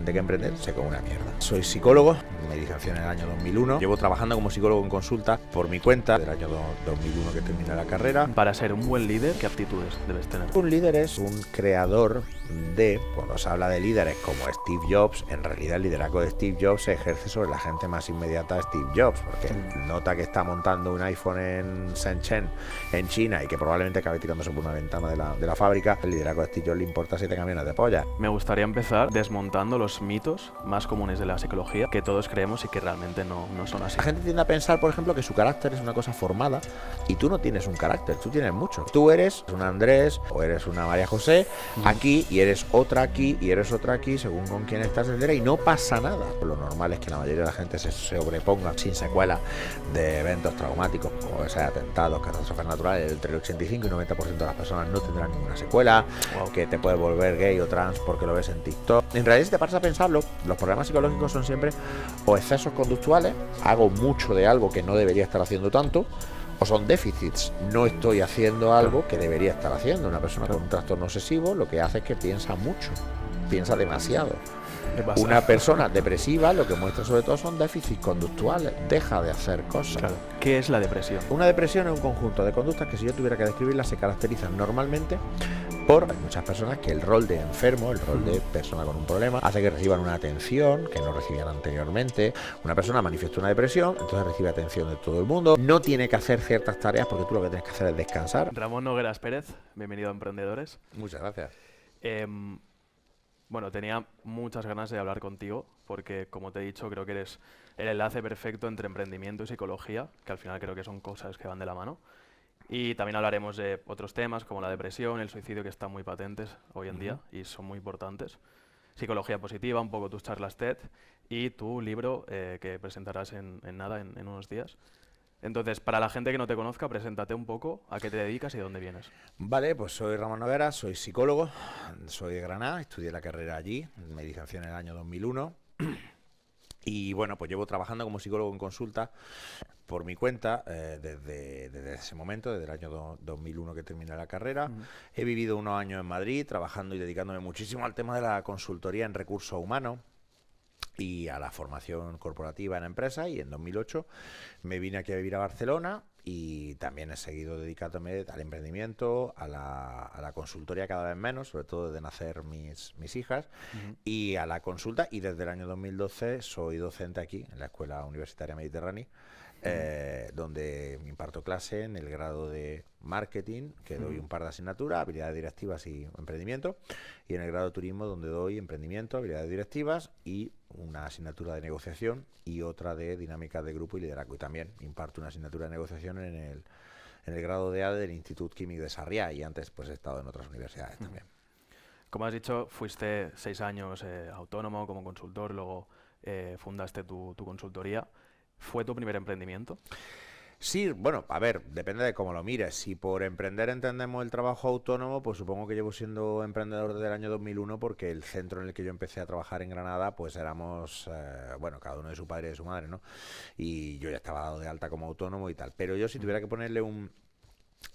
gente que emprende se come una mierda. Soy psicólogo, me licencié en el año 2001. Llevo trabajando como psicólogo en consulta por mi cuenta del año 2001 que terminé la carrera. Para ser un buen líder, ¿qué aptitudes debes tener? Un líder es un creador cuando se habla de líderes como Steve Jobs, en realidad el liderazgo de Steve Jobs se ejerce sobre la gente más inmediata de Steve Jobs, porque nota que está montando un iPhone en Shenzhen, en China, y que probablemente acabe tirándose por una ventana de la fábrica. El liderazgo de Steve Jobs le importa 7 camiones de polla. Me gustaría empezar desmontando los mitos más comunes de la psicología que todos creemos y que realmente no son así. La gente tiende a pensar, por ejemplo, que su carácter es una cosa formada y tú no tienes un carácter, tú tienes mucho. Tú eres un Andrés o eres una María José aquí y eres otra aquí y eres otra aquí según con quién estás, etcétera, y no pasa nada. Lo normal es que la mayoría de la gente se sobreponga sin secuela de eventos traumáticos, como sea atentados, catástrofes naturales. Entre el 85 y 90% de las personas no tendrán ninguna secuela. Wow. Que te puedes volver gay o trans porque lo ves en TikTok. En realidad, si te paras a pensarlo, los problemas psicológicos son siempre o excesos conductuales, hago mucho de algo que no debería estar haciendo tanto, o son déficits, no estoy haciendo algo que debería estar haciendo. Una persona con un trastorno obsesivo lo que hace es que piensa mucho, piensa demasiado. Una persona depresiva lo que muestra sobre todo son déficits conductuales, deja de hacer cosas. Claro. ¿Qué es la depresión? Una depresión es un conjunto de conductas que, si yo tuviera que describirlas, se caracterizan normalmente por muchas personas que el rol de enfermo, el rol de persona con un problema, hace que reciban una atención que no recibían anteriormente. Una persona manifiesta una depresión, entonces recibe atención de todo el mundo, no tiene que hacer ciertas tareas porque tú lo que tienes que hacer es descansar. Ramón Nogueras Pérez, bienvenido a Emprendedores. Muchas gracias. Bueno, tenía muchas ganas de hablar contigo porque, como te he dicho, creo que eres el enlace perfecto entre emprendimiento y psicología, que al final creo que son cosas que van de la mano. Y también hablaremos de otros temas como la depresión, el suicidio, que están muy patentes hoy en día y son muy importantes. Psicología positiva, un poco tus charlas TED y tu libro que presentarás en unos días. Entonces, para la gente que no te conozca, preséntate un poco, a qué te dedicas y de dónde vienes. Vale, pues soy Ramón Nogueras, soy psicólogo, soy de Granada, estudié la carrera allí, me licencié en el año 2001 y bueno, pues llevo trabajando como psicólogo en consulta por mi cuenta desde ese momento, desde el año 2001 que terminé la carrera. He vivido unos años en Madrid trabajando y dedicándome muchísimo al tema de la consultoría en recursos humanos y a la formación corporativa en empresas, y en 2008 me vine aquí a vivir a Barcelona y también he seguido dedicándome al emprendimiento, a la consultoría cada vez menos, sobre todo desde nacer mis hijas, y a la consulta, y desde el año 2012 soy docente aquí en la Escuela Universitaria Mediterránea, donde imparto clase en el grado de marketing, que doy un par de asignaturas, habilidades directivas y emprendimiento, y en el grado de turismo, donde doy emprendimiento, habilidades directivas y una asignatura de negociación y otra de dinámica de grupo y liderazgo. Y también imparto una asignatura de negociación en el grado de ADE del Institut Químic de Sarriá, y antes pues he estado en otras universidades también. Como has dicho, fuiste 6 años autónomo como consultor, luego fundaste tu consultoría. ¿Fue tu primer emprendimiento? Sí, bueno, a ver, depende de cómo lo mires. Si por emprender entendemos el trabajo autónomo, pues supongo que llevo siendo emprendedor desde el año 2001, porque el centro en el que yo empecé a trabajar en Granada, pues éramos, bueno, cada uno de su padre y de su madre, ¿no? Y yo ya estaba dado de alta como autónomo y tal. Pero yo, si tuviera que ponerle un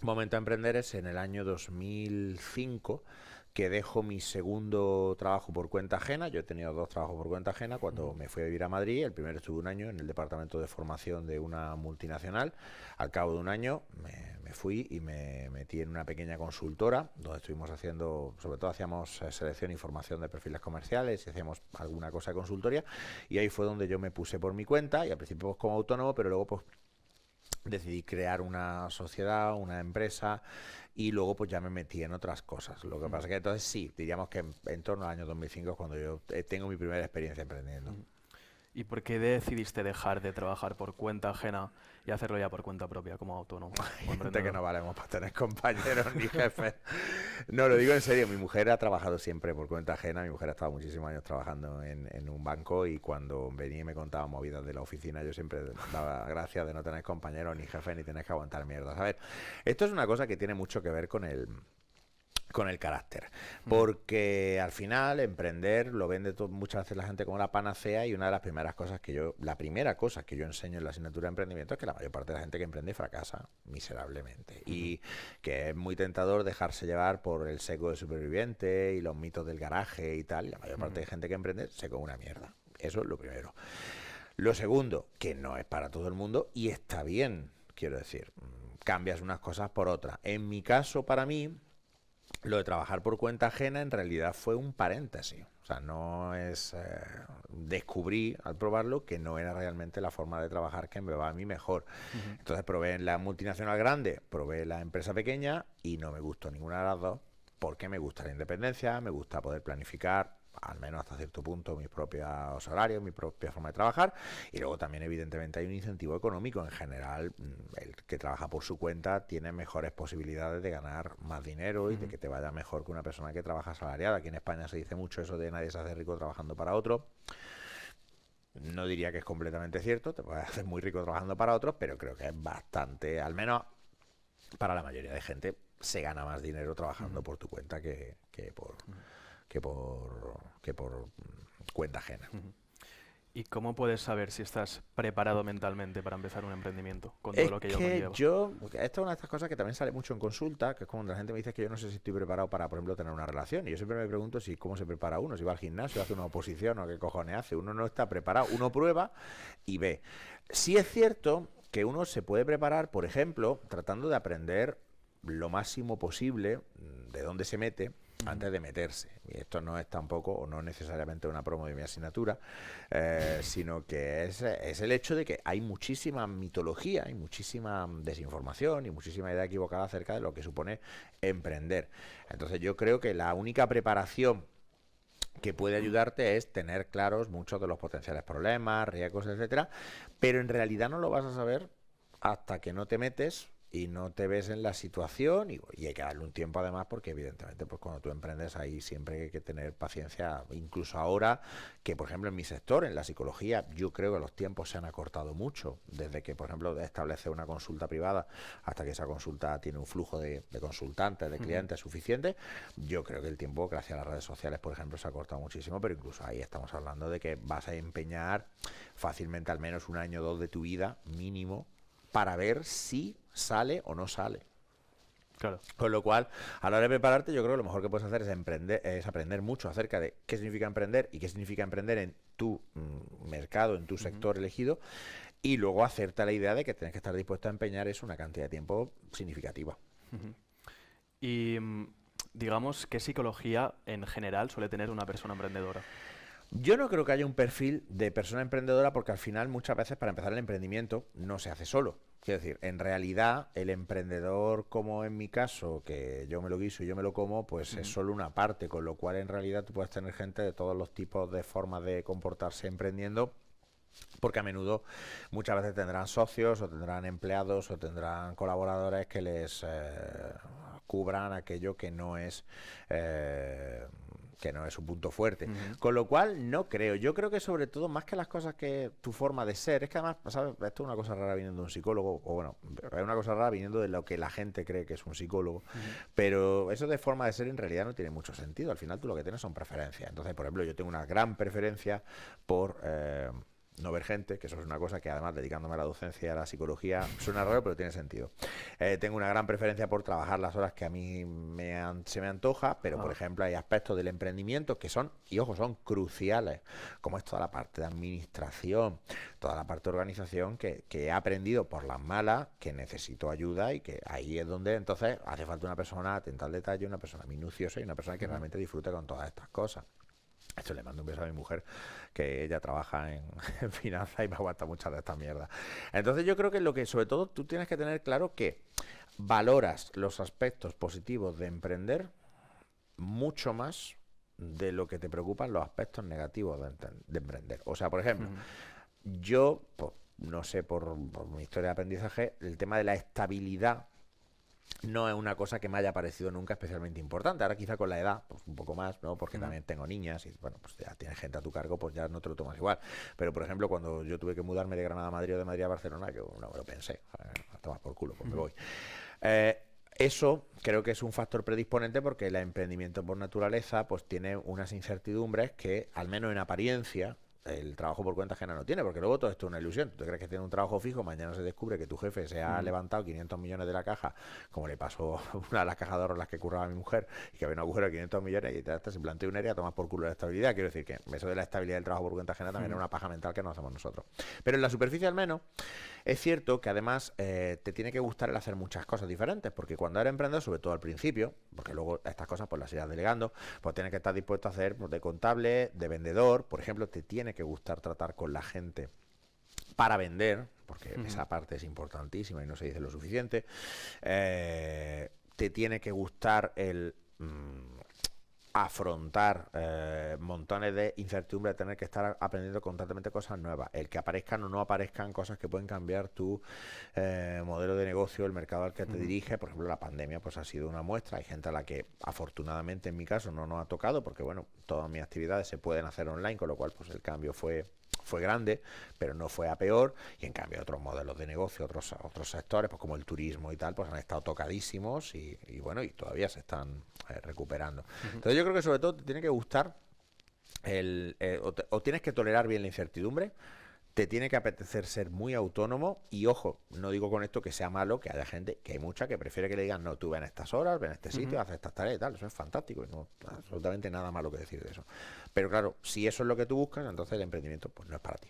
momento a emprender, es en el año 2005, que dejo mi segundo trabajo por cuenta ajena. Yo he tenido 2 trabajos por cuenta ajena cuando me fui a vivir a Madrid. El primero estuve 1 año en el departamento de formación de una multinacional. Al cabo de 1 año me fui y me metí en una pequeña consultora donde estuvimos haciendo, sobre todo hacíamos selección y formación de perfiles comerciales y hacíamos alguna cosa de consultoría, y ahí fue donde yo me puse por mi cuenta, y al principio pues como autónomo, pero luego pues decidí crear una sociedad, una empresa, y luego pues ya me metí en otras cosas. Lo que pasa es que entonces sí, diríamos que en torno al año 2005 es cuando yo tengo mi primera experiencia emprendiendo. ¿Y por qué decidiste dejar de trabajar por cuenta ajena y hacerlo ya por cuenta propia como autónomo? Hay gente que no valemos para tener compañeros ni jefes. No, lo digo en serio, mi mujer ha trabajado siempre por cuenta ajena. Mi mujer ha estado muchísimos años trabajando en un banco, y cuando venía y me contaba movidas de la oficina, yo siempre daba gracias de no tener compañeros ni jefes ni tener que aguantar mierda. A ver, esto es una cosa que tiene mucho que ver con con el carácter, porque al final emprender lo vende muchas veces la gente como la panacea, y una de las primeras cosas la primera cosa que yo enseño en la asignatura de emprendimiento es que la mayor parte de la gente que emprende fracasa miserablemente, y que es muy tentador dejarse llevar por el seco de superviviente y los mitos del garaje y tal, y la mayor parte de gente que emprende se come una mierda. Eso es lo primero. Lo segundo, que no es para todo el mundo y está bien, quiero decir, cambias unas cosas por otras. En mi caso, para mí, lo de trabajar por cuenta ajena en realidad fue un paréntesis. O sea, no es... descubrí al probarlo que no era realmente la forma de trabajar que me va a mí mejor. Entonces probé en la multinacional grande, probé la empresa pequeña y no me gustó ninguna de las dos, porque me gusta la independencia, me gusta poder planificar, al menos hasta cierto punto, mis propios horarios, mi propia forma de trabajar, y luego también evidentemente hay un incentivo económico. En general, el que trabaja por su cuenta tiene mejores posibilidades de ganar más dinero y de que te vaya mejor que una persona que trabaja asalariada. Aquí en España se dice mucho eso de nadie se hace rico trabajando para otro. No diría que es completamente cierto, te puedes hacer muy rico trabajando para otros, pero creo que es bastante, al menos para la mayoría de gente, se gana más dinero trabajando por tu cuenta que por cuenta ajena. ¿Y cómo puedes saber si estás preparado mentalmente para empezar un emprendimiento con todo lo que ello conlleva? Esto es una de estas cosas que también sale mucho en consulta, que es cuando la gente me dice que yo no sé si estoy preparado para, por ejemplo, tener una relación. Y yo siempre me pregunto cómo se prepara uno, si va al gimnasio, hace una oposición o qué cojones hace. Uno no está preparado, uno prueba y ve. Sí es cierto que uno se puede preparar, por ejemplo, tratando de aprender lo máximo posible de dónde se mete antes de meterse. Y esto no es tampoco, o no necesariamente una promo de mi asignatura, sino que es el hecho de que hay muchísima mitología, hay muchísima desinformación y muchísima idea equivocada acerca de lo que supone emprender. Entonces yo creo que la única preparación que puede ayudarte es tener claros muchos de los potenciales problemas, riesgos, etcétera, pero en realidad no lo vas a saber hasta que no te metes y no te ves en la situación, y hay que darle un tiempo además, porque evidentemente pues cuando tú emprendes ahí siempre hay que tener paciencia. Incluso ahora, que por ejemplo en mi sector, en la psicología, yo creo que los tiempos se han acortado mucho, desde que por ejemplo establece una consulta privada hasta que esa consulta tiene un flujo de consultantes, de clientes suficiente. Yo creo que el tiempo, gracias a las redes sociales por ejemplo, se ha acortado muchísimo, pero incluso ahí estamos hablando de que vas a empeñar fácilmente al menos 1 año o 2 de tu vida mínimo para ver si sale o no sale. Claro. Con lo cual, a la hora de prepararte, yo creo que lo mejor que puedes hacer es aprender mucho acerca de qué significa emprender y qué significa emprender en tu mercado, en tu sector elegido, y luego hacerte la idea de que tienes que estar dispuesto a empeñar eso una cantidad de tiempo significativa. Y digamos, ¿qué psicología en general suele tener una persona emprendedora? Yo no creo que haya un perfil de persona emprendedora, porque al final muchas veces para empezar el emprendimiento no se hace solo. Quiero decir, en realidad el emprendedor, como en mi caso, que yo me lo guiso y yo me lo como, pues es solo una parte, con lo cual en realidad tú puedes tener gente de todos los tipos de formas de comportarse emprendiendo, porque a menudo muchas veces tendrán socios o tendrán empleados o tendrán colaboradores que les cubran aquello que no es su punto fuerte. Con lo cual no creo. Yo creo que sobre todo, más que las cosas, que tu forma de ser, es que además, ¿sabes? Esto es una cosa rara viniendo de un psicólogo, o bueno, es una cosa rara viniendo de lo que la gente cree que es un psicólogo, pero eso de forma de ser en realidad no tiene mucho sentido. Al final tú lo que tienes son preferencias. Entonces, por ejemplo, yo tengo una gran preferencia por no ver gente, que eso es una cosa que además, dedicándome a la docencia y a la psicología, suena raro pero tiene sentido. Tengo una gran preferencia por trabajar las horas que a mí se me antoja, pero por ejemplo hay aspectos del emprendimiento que son, y ojo, son cruciales, como es toda la parte de administración, toda la parte de organización, que he aprendido por las malas, que necesito ayuda, y que ahí es donde entonces hace falta una persona atenta al detalle, una persona minuciosa y una persona que realmente disfrute con todas estas cosas. Esto le mando un beso a mi mujer, que ella trabaja en finanzas y me aguanta muchas de estas mierdas. Entonces yo creo que lo que sobre todo tú tienes que tener claro, que valoras los aspectos positivos de emprender mucho más de lo que te preocupan los aspectos negativos de emprender. O sea, por ejemplo, yo, pues, no sé, por mi historia de aprendizaje, el tema de la estabilidad no es una cosa que me haya parecido nunca especialmente importante. Ahora quizá con la edad, pues un poco más, ¿no? Porque también tengo niñas y bueno, pues ya tienes gente a tu cargo, pues ya no te lo tomas igual. Pero por ejemplo, cuando yo tuve que mudarme de Granada a Madrid o de Madrid a Barcelona, yo no me lo pensé. A tomar por culo, pues me voy. Eso creo que es un factor predisponente porque el emprendimiento por naturaleza pues tiene unas incertidumbres que, al menos en apariencia, el trabajo por cuenta ajena no tiene, porque luego todo esto es una ilusión. Tú crees que tiene un trabajo fijo, mañana se descubre que tu jefe se ha levantado 500 millones de la caja, como le pasó a una de las cajas de ahorros en las que curraba a mi mujer, y que había un agujero de 500 millones y se planteó un área a tomar por culo la estabilidad. Quiero decir que eso de la estabilidad del trabajo por cuenta ajena también es una paja mental que no hacemos nosotros. Pero en la superficie al menos, es cierto que además te tiene que gustar el hacer muchas cosas diferentes, porque cuando eres emprendedor, sobre todo al principio, porque luego estas cosas pues las irás delegando, pues tienes que estar dispuesto a hacer pues, de contable, de vendedor, por ejemplo, te tiene que gustar tratar con la gente para vender, porque esa parte es importantísima y no se dice lo suficiente. Te tiene que gustar el afrontar montones de incertidumbre, de tener que estar aprendiendo constantemente cosas nuevas, el que aparezcan o no aparezcan cosas que pueden cambiar tu modelo de negocio, el mercado al que te dirige. Por ejemplo, la pandemia pues ha sido una muestra. Hay gente a la que afortunadamente en mi caso no nos ha tocado, porque bueno, todas mis actividades se pueden hacer online, con lo cual pues el cambio fue grande, pero no fue a peor. Y en cambio otros modelos de negocio, otros sectores, pues como el turismo y tal, pues han estado tocadísimos y bueno, y todavía se están recuperando. Entonces yo creo que sobre todo te tiene que gustar o tienes que tolerar bien la incertidumbre, te tiene que apetecer ser muy autónomo y, ojo, no digo con esto que sea malo, que haya gente, que hay mucha, que prefiere que le digan, no, tú ven a estas horas, ven a este sitio, haz estas tareas y tal. Eso es fantástico y no absolutamente nada malo que decir de eso. Pero claro, si eso es lo que tú buscas, entonces el emprendimiento pues no es para ti.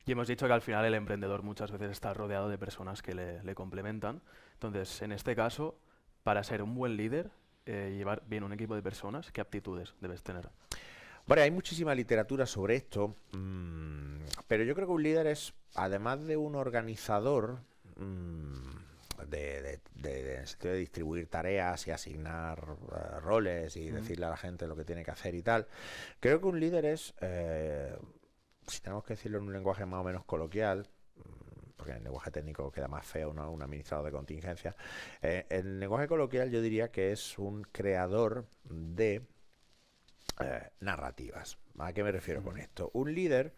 Y hemos dicho que al final el emprendedor muchas veces está rodeado de personas que le complementan. Entonces, en este caso, para ser un buen líder, llevar bien un equipo de personas, ¿qué aptitudes debes tener? Bueno, hay muchísima literatura sobre esto, pero yo creo que un líder es, además de un organizador, en el sentido de distribuir tareas y asignar roles y decirle a la gente lo que tiene que hacer y tal, creo que un líder es, si tenemos que decirlo en un lenguaje más o menos coloquial, porque en el lenguaje técnico queda más feo, ¿no? Un administrador de contingencia. En el lenguaje coloquial yo diría que es un creador de narrativas. ¿A qué me refiero con esto? Un líder,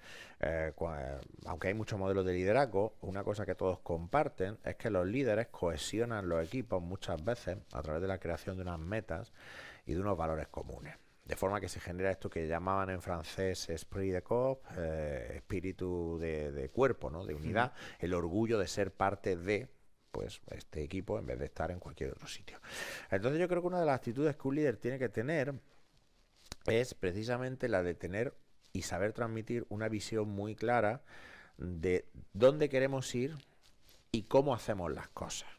aunque hay muchos modelos de liderazgo, una cosa que todos comparten es que los líderes cohesionan los equipos muchas veces a través de la creación de unas metas y de unos valores comunes. De forma que se genera esto que llamaban en francés esprit de corps, espíritu de cuerpo, ¿no? De unidad, el orgullo de ser parte de pues este equipo en vez de estar en cualquier otro sitio. Entonces yo creo que una de las actitudes que un líder tiene que tener es precisamente la de tener y saber transmitir una visión muy clara de dónde queremos ir y cómo hacemos las cosas.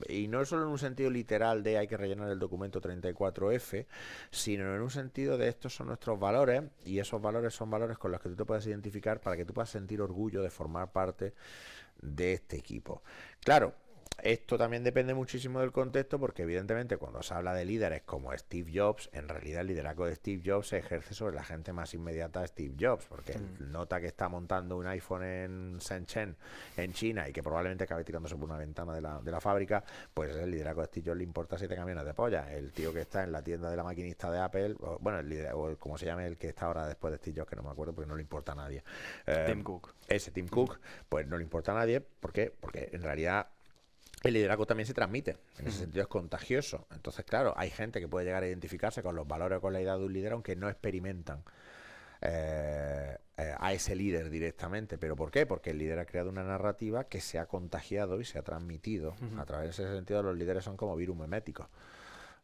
Y no solo en un sentido literal de hay que rellenar el documento 34F, sino en un sentido de estos son nuestros valores y esos valores son valores con los que tú te puedes identificar para que tú puedas sentir orgullo de formar parte de este equipo. Claro, esto también depende muchísimo del contexto, porque evidentemente cuando se habla de líderes como Steve Jobs, en realidad el liderazgo de Steve Jobs se ejerce sobre la gente más inmediata de Steve Jobs, porque él nota que está montando un iPhone en Shenzhen, en China, y que probablemente acabe tirándose por una ventana de la fábrica. Pues el liderazgo de Steve Jobs le importa 7 camiones de polla. El tío que está en la tienda de la maquinista de Apple, bueno, el líder, o como se llame el que está ahora después de Steve Jobs, que no me acuerdo porque no le importa a nadie. Tim Cook. Ese Tim Cook, pues no le importa a nadie. ¿Por qué? Porque en realidad el liderazgo también se transmite, en ese sentido es contagioso. Entonces, claro, hay gente que puede llegar a identificarse con los valores o con la idea de un líder, aunque no experimentan a ese líder directamente. ¿Pero por qué? Porque el líder ha creado una narrativa que se ha contagiado y se ha transmitido. A través de ese sentido, los líderes son como virus meméticos.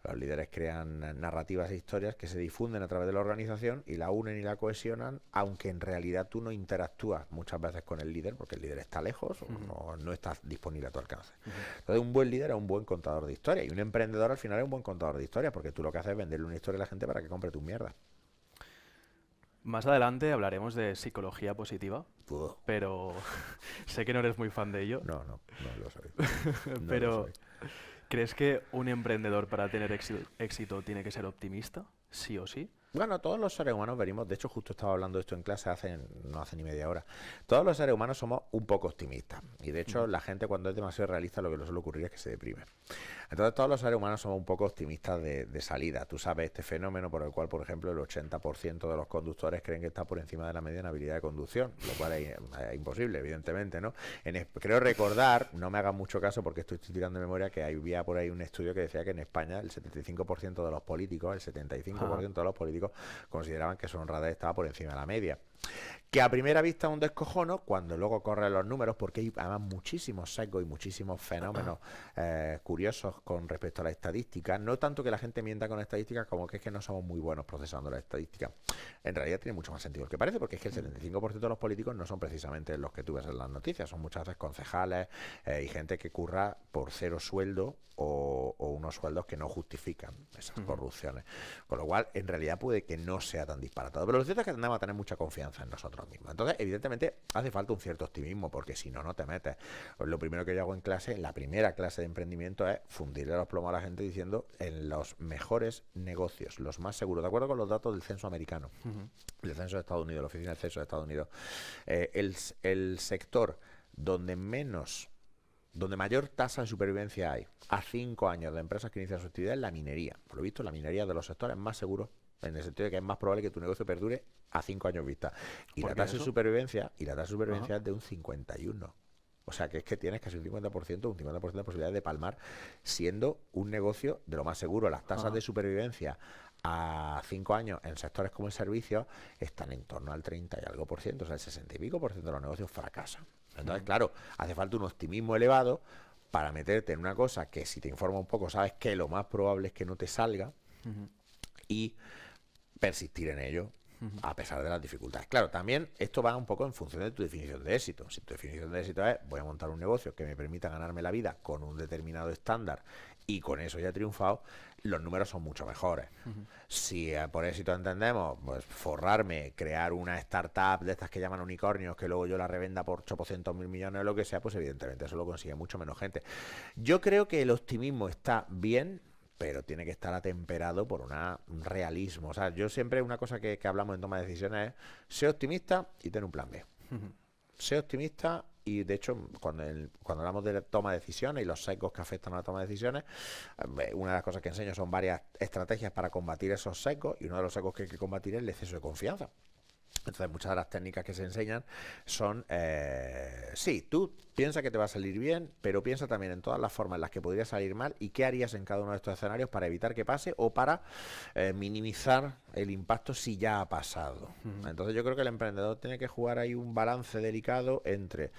Los líderes crean narrativas e historias que se difunden a través de la organización y la unen y la cohesionan, aunque en realidad tú no interactúas muchas veces con el líder, porque el líder está lejos o no está disponible a tu alcance. Entonces, un buen líder es un buen contador de historias, y un emprendedor al final es un buen contador de historias, porque tú lo que haces es venderle una historia a la gente para que compre tu mierda. Más adelante hablaremos de psicología positiva, pero sé que no eres muy fan de ello. No lo soy. Pero, ¿crees que un emprendedor para tener éxito tiene que ser optimista? sí o sí. Bueno, todos los seres humanos venimos, de hecho justo estaba hablando de esto en clase no hace ni media hora. Todos los seres humanos somos un poco optimistas y de hecho Ujú. la gente cuando es demasiado realista lo que le suele ocurrir es que se deprime. Entonces todos los seres humanos somos un poco optimistas de salida. Tú sabes este fenómeno por el cual, por ejemplo, el 80% de los conductores creen que está por encima de la media en habilidad de conducción, lo cual es imposible, evidentemente, ¿no? Creo recordar, no me hagan mucho caso porque estoy tirando de memoria, que había por ahí un estudio que decía que en España el 75% de los políticos, el Ajá. 75% de los políticos consideraban que su honradez estaba por encima de la media. Que a primera vista es un descojono, cuando luego corren los números, porque hay además muchísimos sesgos y muchísimos fenómenos curiosos con respecto a la estadística. No tanto que la gente mienta con estadísticas, como que es que no somos muy buenos procesando la estadística. En realidad tiene mucho más sentido el que parece, porque es que el 75% de los políticos no son precisamente los que tú ves en las noticias, son muchas veces concejales y gente que curra por cero sueldo o unos sueldos que no justifican esas Ujú. corrupciones. Con lo cual, en realidad puede que no sea tan disparatado. Pero lo cierto es que tendemos a tener mucha confianza en nosotros mismos. Entonces, evidentemente, hace falta un cierto optimismo, porque si no, no te metes. Pues lo primero que yo hago en clase, la primera clase de emprendimiento, es fundirle los plomos a la gente diciendo en los mejores negocios, los más seguros, de acuerdo con los datos del censo americano, Ujú. del censo de Estados Unidos, la oficina del censo de Estados Unidos, el sector donde donde mayor tasa de supervivencia hay a 5 años de empresas que inician su actividad es la minería. Por lo visto, la minería es de los sectores más seguros, en el sentido de que es más probable que tu negocio perdure a 5 años vista. Y ¿Por la qué tasa de eso? supervivencia, Ajá. es de un 51. O sea, que es que tienes casi un 50%, un 50% de posibilidades de palmar, siendo un negocio de lo más seguro. Las tasas de Ajá. supervivencia a 5 años en sectores como el servicio están en torno al 30 y algo por ciento, o sea, el 60 y pico por ciento de los negocios fracasan. Entonces, Ujú. claro, hace falta un optimismo elevado para meterte en una cosa que, si te informa un poco, sabes que lo más probable es que no te salga, Ujú. y persistir en ello Ujú. a pesar de las dificultades. Claro, también esto va un poco en función de tu definición de éxito. Si tu definición de éxito es voy a montar un negocio que me permita ganarme la vida con un determinado estándar y con eso ya he triunfado, los números son mucho mejores. Ujú. Si por éxito entendemos, pues forrarme, crear una startup de estas que llaman unicornios, que luego yo la revenda por 800.000 millones o lo que sea, pues evidentemente eso lo consigue mucho menos gente. Yo creo que el optimismo está bien, pero tiene que estar atemperado por un realismo. O sea, yo siempre una cosa que hablamos en toma de decisiones es ser optimista y tener un plan B. Ujú. Ser optimista y, de hecho, cuando hablamos de toma de decisiones y los sesgos que afectan a la toma de decisiones, una de las cosas que enseño son varias estrategias para combatir esos sesgos, y uno de los sesgos que hay que combatir es el exceso de confianza. Entonces, muchas de las técnicas que se enseñan son, sí, tú piensa que te va a salir bien, pero piensa también en todas las formas en las que podría salir mal y qué harías en cada uno de estos escenarios para evitar que pase o para minimizar el impacto si ya ha pasado. Ujú. Entonces, yo creo que el emprendedor tiene que jugar ahí un balance delicado entre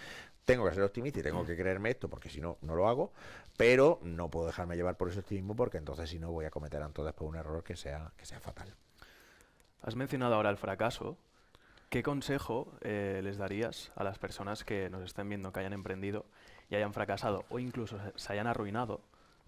tengo que ser optimista y tengo que creerme esto porque si no, no lo hago, pero no puedo dejarme llevar por ese optimismo porque entonces si no voy a cometer entonces después un error que sea fatal. Has mencionado ahora el fracaso. ¿Qué consejo les darías a las personas que nos estén viendo, que hayan emprendido y hayan fracasado o incluso se hayan arruinado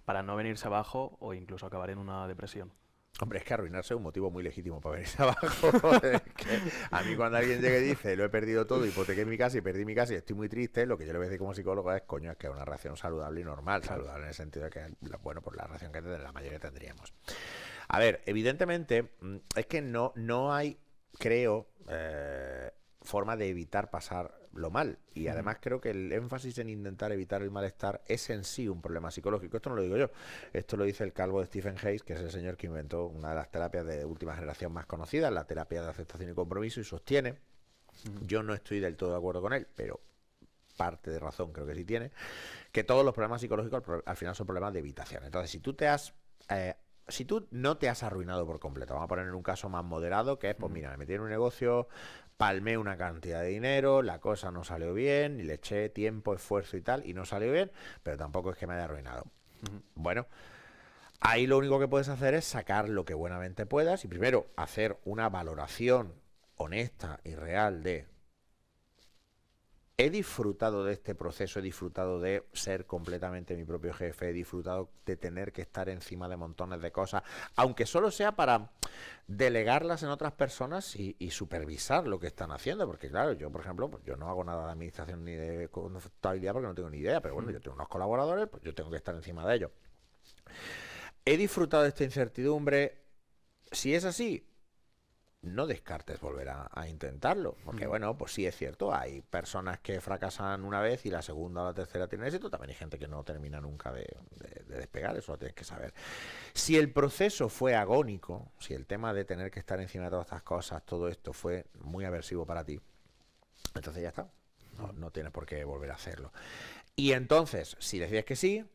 para no venirse abajo o incluso acabar en una depresión? Hombre, es que arruinarse es un motivo muy legítimo para venirse abajo. Es que a mí cuando alguien llega y dice, lo he perdido todo, hipotequé mi casa y perdí mi casa y estoy muy triste, lo que yo le voy a decir como psicólogo es, coño, es que es una reacción saludable y normal, Claro. saludable en el sentido de que, bueno, pues la reacción que la mayoría tendríamos. A ver, evidentemente, es que no hay, creo, forma de evitar pasar lo mal. Y Ujú. además creo que el énfasis en intentar evitar el malestar es en sí un problema psicológico. Esto no lo digo yo, esto lo dice el calvo de Stephen Hayes, que es el señor que inventó una de las terapias de última generación más conocidas, la terapia de aceptación y compromiso, y sostiene, Ujú. yo no estoy del todo de acuerdo con él, pero parte de razón creo que sí tiene, que todos los problemas psicológicos al final son problemas de evitación. Entonces, si tú no te has arruinado por completo, vamos a poner en un caso más moderado, que es, pues Ujú. mira, me metí en un negocio, palmé una cantidad de dinero, la cosa no salió bien, y le eché tiempo, esfuerzo y tal, y no salió bien, pero tampoco es que me haya arruinado. Ujú. Bueno, ahí lo único que puedes hacer es sacar lo que buenamente puedas y primero hacer una valoración honesta y real de he disfrutado de este proceso, he disfrutado de ser completamente mi propio jefe, he disfrutado de tener que estar encima de montones de cosas, aunque solo sea para delegarlas en otras personas y supervisar lo que están haciendo, porque claro, yo por ejemplo, pues yo no hago nada de administración ni de contabilidad porque no tengo ni idea, pero bueno, Ujú. yo tengo unos colaboradores, pues yo tengo que estar encima de ellos. He disfrutado de esta incertidumbre. Si es así, no descartes volver a intentarlo, porque bueno, pues sí es cierto, hay personas que fracasan una vez y la segunda o la tercera tienen éxito, también hay gente que no termina nunca de despegar, eso lo tienes que saber. Si el proceso fue agónico, si el tema de tener que estar encima de todas estas cosas, todo esto fue muy aversivo para ti, entonces ya está, no tienes por qué volver a hacerlo. Y entonces, si decides que sí,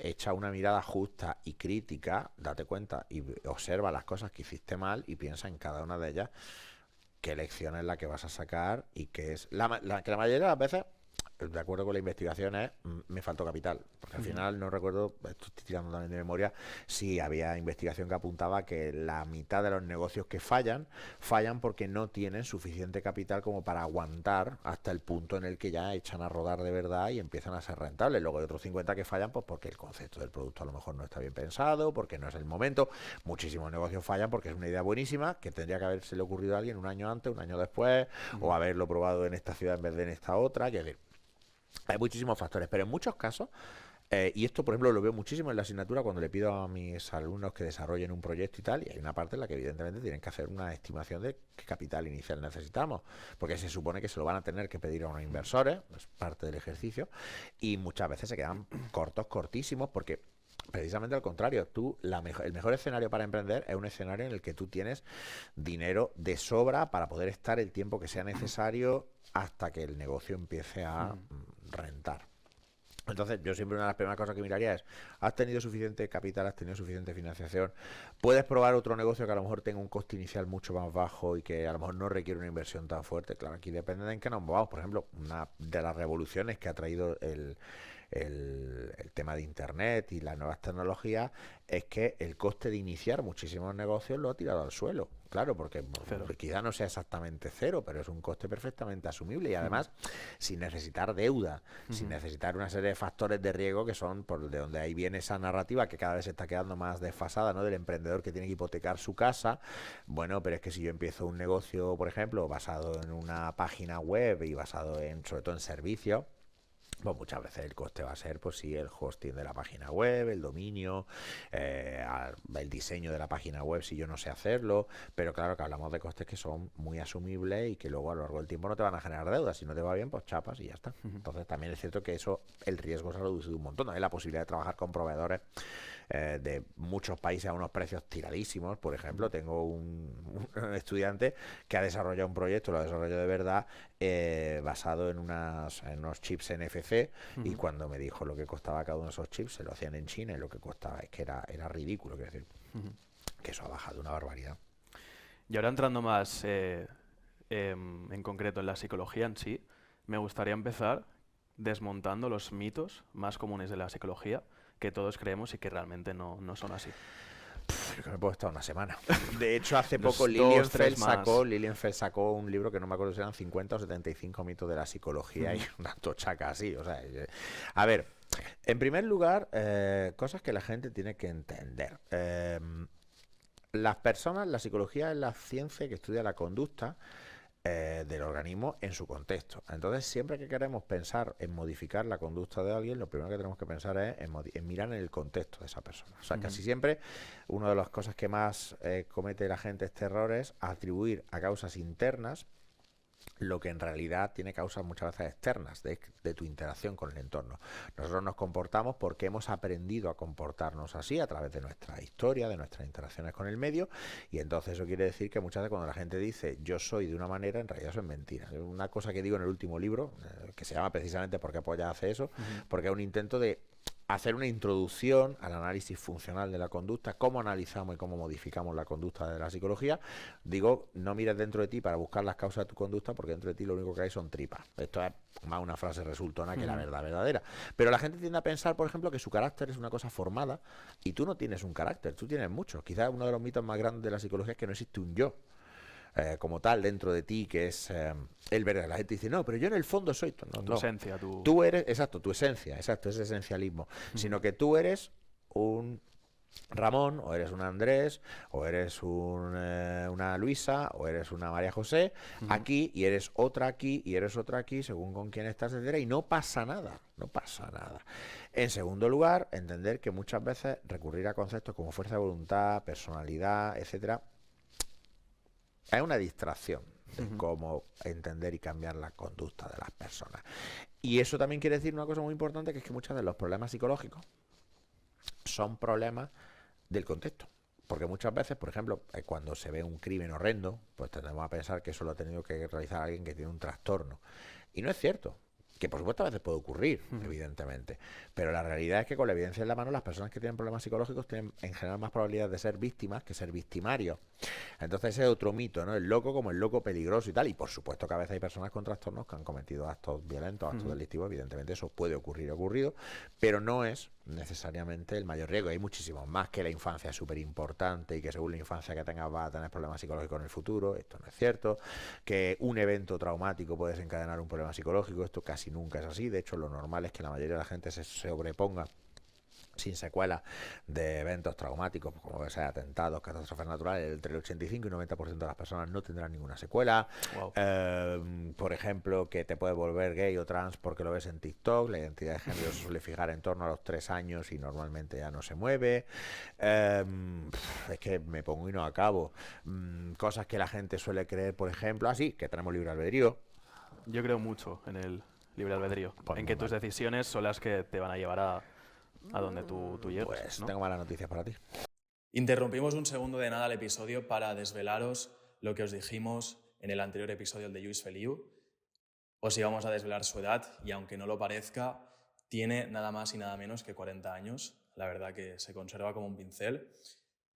echa una mirada justa y crítica, date cuenta y observa las cosas que hiciste mal y piensa en cada una de ellas qué lección es la que vas a sacar y qué es... que la mayoría de las veces, de acuerdo con la investigación, es me faltó capital. Porque al final no recuerdo, esto estoy tirando también de memoria, si había investigación que apuntaba que la mitad de los negocios que fallan porque no tienen suficiente capital como para aguantar hasta el punto en el que ya echan a rodar de verdad y empiezan a ser rentables. Luego hay otros 50 que fallan pues porque el concepto del producto a lo mejor no está bien pensado, porque no es el momento. Muchísimos negocios fallan porque es una idea buenísima que tendría que habérsele ocurrido a alguien un año antes, un año después, o haberlo probado en esta ciudad en vez de en esta otra. Es decir, hay muchísimos factores, pero en muchos casos, y esto por ejemplo lo veo muchísimo en la asignatura cuando le pido a mis alumnos que desarrollen un proyecto y tal, y hay una parte en la que evidentemente tienen que hacer una estimación de qué capital inicial necesitamos, porque se supone que se lo van a tener que pedir a unos inversores, es parte del ejercicio, y muchas veces se quedan cortísimos, porque precisamente al contrario, el mejor escenario para emprender es un escenario en el que tú tienes dinero de sobra para poder estar el tiempo que sea necesario hasta que el negocio empiece a rentar. Entonces, yo siempre una de las primeras cosas que miraría es, ¿has tenido suficiente capital? ¿Has tenido suficiente financiación? ¿Puedes probar otro negocio que a lo mejor tenga un coste inicial mucho más bajo y que a lo mejor no requiere una inversión tan fuerte? Claro, aquí depende de en qué nos movamos. Por ejemplo, una de las revoluciones que ha traído el tema de Internet y las nuevas tecnologías es que el coste de iniciar muchísimos negocios lo ha tirado al suelo. Claro, porque quizá no sea exactamente cero, pero es un coste perfectamente asumible y además sin necesitar deuda, sin necesitar una serie de factores de riesgo que son por de donde ahí viene esa narrativa que cada vez se está quedando más desfasada, ¿no? Del emprendedor que tiene que hipotecar su casa. Bueno, pero es que si yo empiezo un negocio, por ejemplo, basado en una página web y basado sobre todo en servicios, pues muchas veces el coste va a ser, pues sí, el hosting de la página web, el dominio, el diseño de la página web si yo no sé hacerlo, pero claro que hablamos de costes que son muy asumibles y que luego a lo largo del tiempo no te van a generar deudas. Si no te va bien, pues chapas y ya está. Entonces también es cierto que eso, el riesgo se ha reducido un montón. Hay la posibilidad de trabajar con proveedores de muchos países a unos precios tiradísimos. Por ejemplo, tengo un estudiante que ha desarrollado un proyecto, lo ha desarrollado de verdad, basado en unos chips NFC, y cuando me dijo lo que costaba cada uno de esos chips, se lo hacían en China y lo que costaba es que era ridículo, quiero decir, que eso ha bajado una barbaridad. Y ahora entrando más en concreto en la psicología en sí, me gustaría empezar desmontando los mitos más comunes de la psicología que todos creemos y que realmente no son así. Creo que me puedo estar una semana. De hecho, hace poco Lilienfeld sacó un libro que no me acuerdo si eran 50 o 75 mitos de la psicología y una tochaca así. O sea, a ver, en primer lugar, cosas que la gente tiene que entender. Las personas, la psicología es la ciencia que estudia la conducta del organismo en su contexto. Entonces, siempre que queremos pensar en modificar la conducta de alguien, lo primero que tenemos que pensar es en mirar en el contexto de esa persona. O sea, casi siempre una de las cosas que más comete la gente este error es atribuir a causas internas lo que en realidad tiene causas muchas veces externas de tu interacción con el entorno. Nosotros nos comportamos porque hemos aprendido a comportarnos así a través de nuestra historia, de nuestras interacciones con el medio, y entonces eso quiere decir que muchas veces cuando la gente dice yo soy de una manera, en realidad eso es mentira. Una cosa que digo en el último libro, que se llama precisamente ¿Por qué Apoya hace eso? Porque es un intento de hacer una introducción al análisis funcional de la conducta, cómo analizamos y cómo modificamos la conducta de la psicología. Digo, no mires dentro de ti para buscar las causas de tu conducta, porque dentro de ti lo único que hay son tripas. Esto es más una frase resultona que la verdad verdadera. Pero la gente tiende a pensar, por ejemplo, que su carácter es una cosa formada y tú no tienes un carácter, tú tienes muchos. Quizás uno de los mitos más grandes de la psicología es que no existe un yo como tal dentro de ti, que es el verdadero. La gente dice, no, pero yo en el fondo soy tu esencia, tú eres, exacto, tu esencia, exacto, ese esencialismo, sino que tú eres un Ramón, o eres un Andrés, o eres una Luisa, o eres una María José, aquí, y eres otra aquí, y eres otra aquí, según con quién estás, etcétera, y no pasa nada, no pasa nada. En segundo lugar, entender que muchas veces recurrir a conceptos como fuerza de voluntad, personalidad, etcétera, es una distracción de cómo entender y cambiar la conducta de las personas. Y eso también quiere decir una cosa muy importante, que es que muchos de los problemas psicológicos son problemas del contexto. Porque muchas veces, por ejemplo, cuando se ve un crimen horrendo, pues tendemos a pensar que eso lo ha tenido que realizar alguien que tiene un trastorno. Y no es cierto. Que por supuesto a veces puede ocurrir, evidentemente. Pero la realidad es que con la evidencia en la mano, las personas que tienen problemas psicológicos tienen en general más probabilidad de ser víctimas que ser victimarios. Entonces ese es otro mito, ¿no? El loco como el loco peligroso y tal. Y por supuesto que a veces hay personas con trastornos que han cometido actos violentos, actos delictivos. Evidentemente eso puede ocurrir, ha ocurrido, pero no es necesariamente el mayor riesgo. Hay muchísimos más. Que la infancia es súper importante y que según la infancia que tengas va a tener problemas psicológicos en el futuro. Esto no es cierto. Que un evento traumático puede desencadenar un problema psicológico. Esto casi nunca es así. De hecho, lo normal es que la mayoría de la gente se sobreponga sin secuelas de eventos traumáticos, como puede ser atentados, catástrofes naturales. Entre el 85 y 90% de las personas no tendrán ninguna secuela. Por ejemplo, que te puedes volver gay o trans porque lo ves en TikTok. La identidad de género se suele fijar en torno a los 3 años y normalmente ya no se mueve. Es que me pongo y no acabo. Cosas que la gente suele creer, por ejemplo, así, que tenemos libre albedrío. Yo creo mucho en el libre albedrío, Pues en que tus decisiones son las que te van a llevar a donde tú llegues. Pues ¿no? tengo malas noticias para ti. Interrumpimos un segundo de nada el episodio para desvelaros lo que os dijimos en el anterior episodio, el de Lluís Feliu. Os íbamos a desvelar su edad y aunque no lo parezca, tiene nada más y nada menos que 40 años. La verdad que se conserva como un pincel.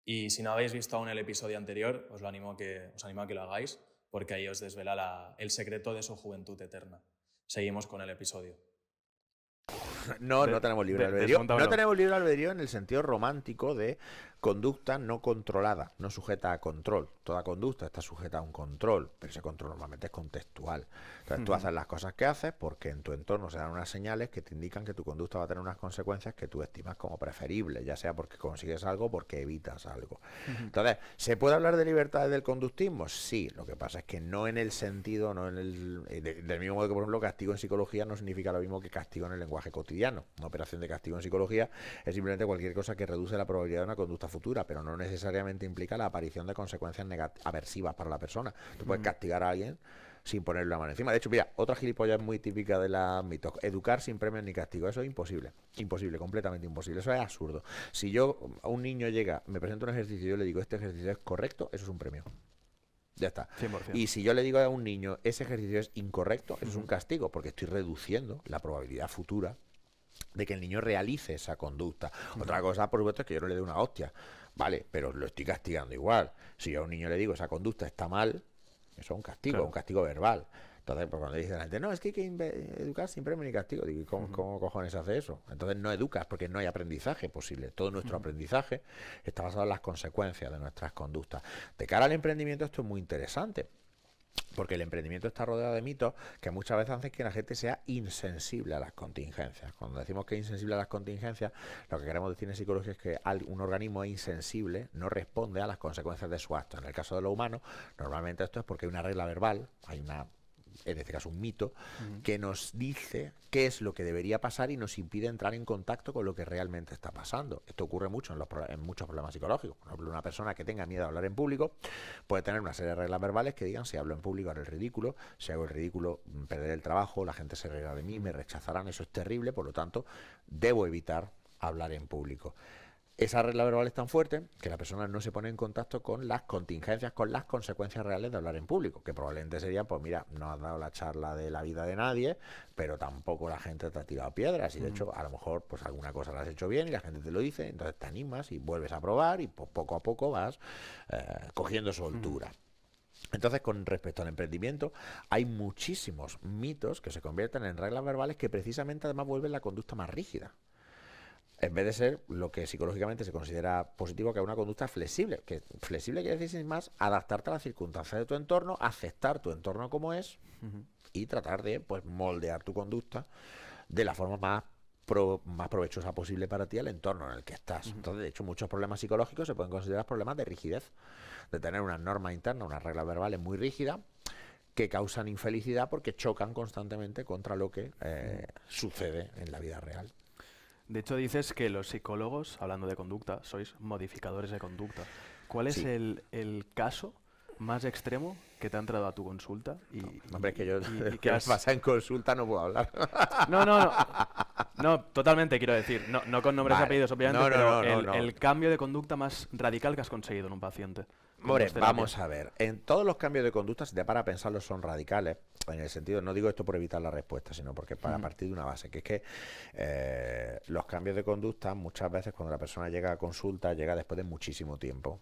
Y si no habéis visto aún el episodio anterior, os animo a que lo hagáis, porque ahí os desvela el secreto de su juventud eterna. Seguimos con el episodio. No tenemos libre albedrío. No tenemos libre albedrío en el sentido romántico de conducta no controlada, no sujeta a control. Toda conducta está sujeta a un control, pero ese control normalmente es contextual. Entonces tú haces las cosas que haces porque en tu entorno se dan unas señales que te indican que tu conducta va a tener unas consecuencias que tú estimas como preferibles, ya sea porque consigues algo o porque evitas algo. Entonces, ¿se puede hablar de libertad del conductismo? Sí, lo que pasa es que no en el sentido, no en del mismo modo que, por ejemplo, castigo en psicología no significa lo mismo que castigo en el lenguaje cotidiano. Una operación de castigo en psicología es simplemente cualquier cosa que reduce la probabilidad de una conducta futura, pero no necesariamente implica la aparición de consecuencias aversivas para la persona. Tú puedes castigar a alguien sin ponerle la mano encima. De hecho, mira, otra gilipollas muy típica de la mitos: educar sin premios ni castigo. Eso es imposible. Imposible, completamente imposible. Eso es absurdo. Si a un niño llega, me presenta un ejercicio y yo le digo, este ejercicio es correcto, eso es un premio. Ya está. 100%. Y si yo le digo a un niño, ese ejercicio es incorrecto, eso es un castigo, porque estoy reduciendo la probabilidad futura de que el niño realice esa conducta. Otra cosa, por supuesto, es que yo no le dé una hostia. Vale, pero lo estoy castigando igual. Si yo a un niño le digo, esa conducta está mal, eso es un castigo, claro, un castigo verbal. Entonces, pues cuando dice la gente, no, es que hay que educar sin premio ni castigo, digo, ¿cómo cojones hace eso? Entonces no educas porque no hay aprendizaje posible. Todo nuestro aprendizaje está basado en las consecuencias de nuestras conductas. De cara al emprendimiento esto es muy interesante, porque el emprendimiento está rodeado de mitos que muchas veces hacen que la gente sea insensible a las contingencias. Cuando decimos que es insensible a las contingencias, lo que queremos decir en psicología es que un organismo es insensible, no responde a las consecuencias de su acto. En el caso de lo humano, normalmente esto es porque hay una regla verbal, en este caso un mito, que nos dice qué es lo que debería pasar y nos impide entrar en contacto con lo que realmente está pasando. Esto ocurre mucho en muchos problemas psicológicos. Por ejemplo, una persona que tenga miedo a hablar en público puede tener una serie de reglas verbales que digan: si hablo en público haré el ridículo, si hago el ridículo perderé el trabajo, la gente se reirá de mí, me rechazarán, eso es terrible, por lo tanto debo evitar hablar en público. Esa regla verbal es tan fuerte que la persona no se pone en contacto con las contingencias, con las consecuencias reales de hablar en público, que probablemente serían, pues mira, no has dado la charla de la vida de nadie, pero tampoco la gente te ha tirado piedras y de hecho a lo mejor pues alguna cosa la has hecho bien y la gente te lo dice, entonces te animas y vuelves a probar y pues, poco a poco vas cogiendo soltura. Entonces, con respecto al emprendimiento, hay muchísimos mitos que se convierten en reglas verbales que precisamente además vuelven la conducta más rígida, en vez de ser lo que psicológicamente se considera positivo, que es una conducta flexible. Que flexible quiere decir, sin más, adaptarte a las circunstancias de tu entorno, aceptar tu entorno como es y tratar de pues moldear tu conducta de la forma más más provechosa posible para ti el entorno en el que estás. Entonces, de hecho, muchos problemas psicológicos se pueden considerar problemas de rigidez, de tener unas normas internas, unas reglas verbales muy rígidas que causan infelicidad porque chocan constantemente contra lo que sucede en la vida real. De hecho, dices que los psicólogos, hablando de conducta, sois modificadores de conducta. ¿Cuál es Sí. el caso más extremo que te ha entrado a tu consulta? Hombre, es que yo, y ¿qué me pasa en consulta? No puedo hablar. No, totalmente quiero decir. No con nombres y Vale. apellidos, obviamente, No, no, pero no. el cambio de conducta más radical que has conseguido en un paciente. con Hombre, tus terapias. vamos a ver. En todos los cambios de conducta, si te para a pensarlos, son radicales. En el sentido, no digo esto por evitar la respuesta, sino porque para partir de una base, que es que los cambios de conducta, muchas veces cuando la persona llega a consulta, llega después de muchísimo tiempo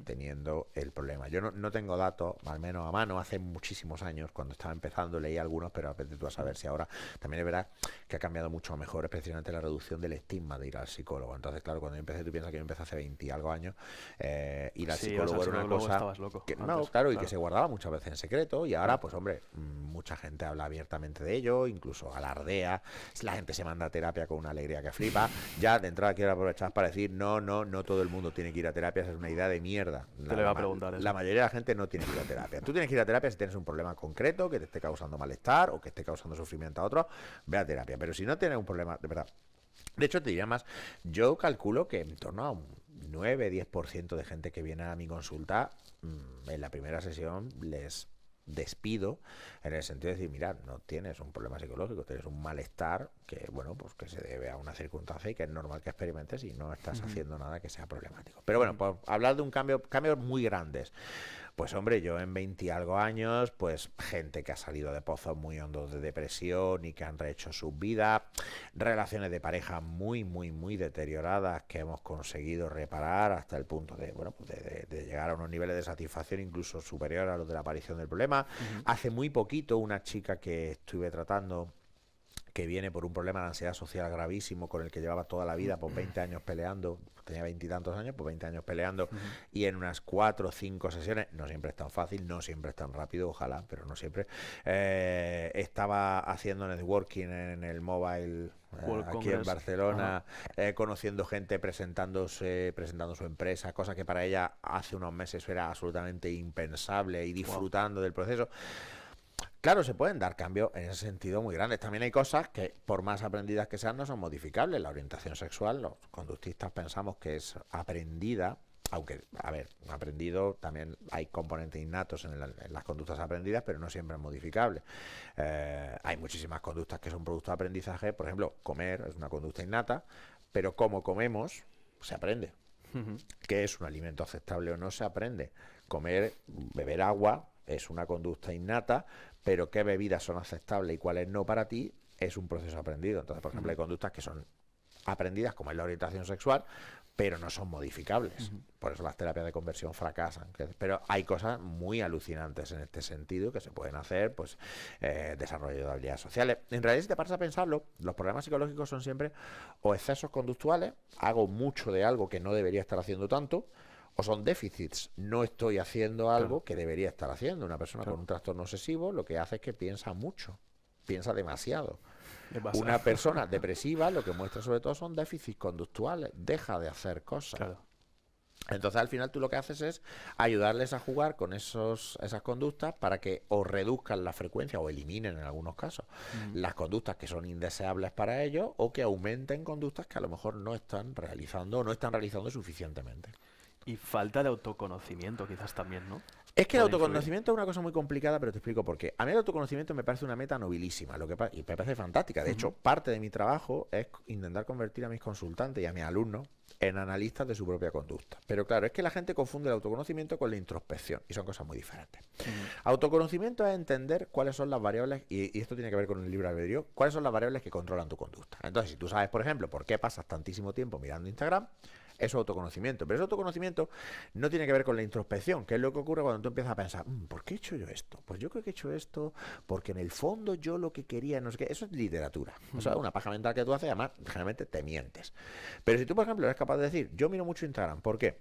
teniendo el problema. Yo no tengo datos, al menos a mano, hace muchísimos años, cuando estaba empezando, leí algunos, pero a veces tú a saber si ahora también es verdad que ha cambiado mucho mejor, especialmente la reducción del estigma de ir al psicólogo. Entonces, claro, cuando yo empecé, tú piensas que yo empecé hace 20 y algo años, ir al Sí, psicólogo era una luego cosa estabas loco que, antes, no, claro, y que se guardaba muchas veces en secreto, y ahora, pues hombre, mucha gente habla abiertamente de ello, incluso alardea, la gente se manda a terapia con una alegría que flipa. Ya de entrada quiero aprovechar para decir, no todo el mundo tiene que ir a terapia, esa es una idea de mierda. Te lo iba a preguntar eso. La mayoría de la gente no tiene que ir a terapia. Tú tienes que ir a terapia si tienes un problema concreto que te esté causando malestar o que esté causando sufrimiento a otros, ve a terapia. Pero si no tienes un problema, de verdad. De hecho, te diría más, yo calculo que en torno a un 9-10% de gente que viene a mi consulta, en la primera sesión les despido en el sentido de decir, mira, no tienes un problema psicológico, tienes un malestar que, bueno, pues que se debe a una circunstancia y que es normal que experimentes y no estás haciendo nada que sea problemático. Pero bueno, por hablar de un cambios muy grandes. Pues hombre, yo en 20 y algo años, pues gente que ha salido de pozos muy hondos de depresión y que han rehecho sus vidas, relaciones de pareja muy deterioradas que hemos conseguido reparar hasta el punto de, bueno, pues de llegar a unos niveles de satisfacción incluso superior a los de la aparición del problema. Hace muy poquito una chica que estuve tratando, que viene por un problema de ansiedad social gravísimo con el que llevaba toda la vida, por 20 años peleando, tenía 20 y tantos años, pues 20 años peleando, y en unas 4 o 5 sesiones, no siempre es tan fácil, no siempre es tan rápido, ojalá, pero no siempre, estaba haciendo networking en el mobile World aquí Congress. en Barcelona, conociendo gente, presentando su empresa, cosa que para ella hace unos meses era absolutamente impensable, y disfrutando del proceso. Claro, se pueden dar cambios en ese sentido muy grandes. También hay cosas que, por más aprendidas que sean, no son modificables. La orientación sexual, los conductistas pensamos que es aprendida, aunque, a ver, aprendido, también hay componentes innatos en las conductas aprendidas, pero no siempre es modificable. Hay muchísimas conductas que son producto de aprendizaje. Por ejemplo, comer es una conducta innata, pero cómo comemos se aprende. ¿Qué es un alimento aceptable o no? Se aprende. Beber agua es una conducta innata, pero qué bebidas son aceptables y cuáles no para ti es un proceso aprendido. Entonces, por ejemplo, hay conductas que son aprendidas, como es la orientación sexual, pero no son modificables. Por eso las terapias de conversión fracasan. Pero hay cosas muy alucinantes en este sentido que se pueden hacer, pues desarrollo de habilidades sociales. En realidad, si te paras a pensarlo, los problemas psicológicos son siempre o excesos conductuales, hago mucho de algo que no debería estar haciendo tanto, o son déficits, no estoy haciendo algo que debería estar haciendo. Una persona con un trastorno obsesivo lo que hace es que piensa mucho, piensa demasiado. Una persona depresiva lo que muestra sobre todo son déficits conductuales, deja de hacer cosas. Claro. Entonces al final tú lo que haces es ayudarles a jugar con esas conductas para que o reduzcan la frecuencia o eliminen en algunos casos las conductas que son indeseables para ellos, o que aumenten conductas que a lo mejor no están realizando o no están realizando suficientemente. Y falta de autoconocimiento quizás también, ¿no? Es que el Puede autoconocimiento es una cosa muy complicada, pero te explico por qué. A mí el autoconocimiento me parece una meta nobilísima, y me parece fantástica. De hecho, parte de mi trabajo es intentar convertir a mis consultantes y a mis alumnos en analistas de su propia conducta. Pero claro, es que la gente confunde el autoconocimiento con la introspección, y son cosas muy diferentes. Autoconocimiento es entender cuáles son las variables, y esto tiene que ver con el libre albedrío, cuáles son las variables que controlan tu conducta. Entonces, si tú sabes, por ejemplo, por qué pasas tantísimo tiempo mirando Instagram, eso es autoconocimiento. Pero ese autoconocimiento no tiene que ver con la introspección, que es lo que ocurre cuando tú empiezas a pensar, ¿por qué he hecho yo esto? Pues yo creo que he hecho esto porque en el fondo yo lo que quería, no sé qué. Eso es literatura. Eso es una paja mental que tú haces, además, generalmente te mientes. Pero si tú, por ejemplo, eres capaz de decir, yo miro mucho Instagram, ¿por qué?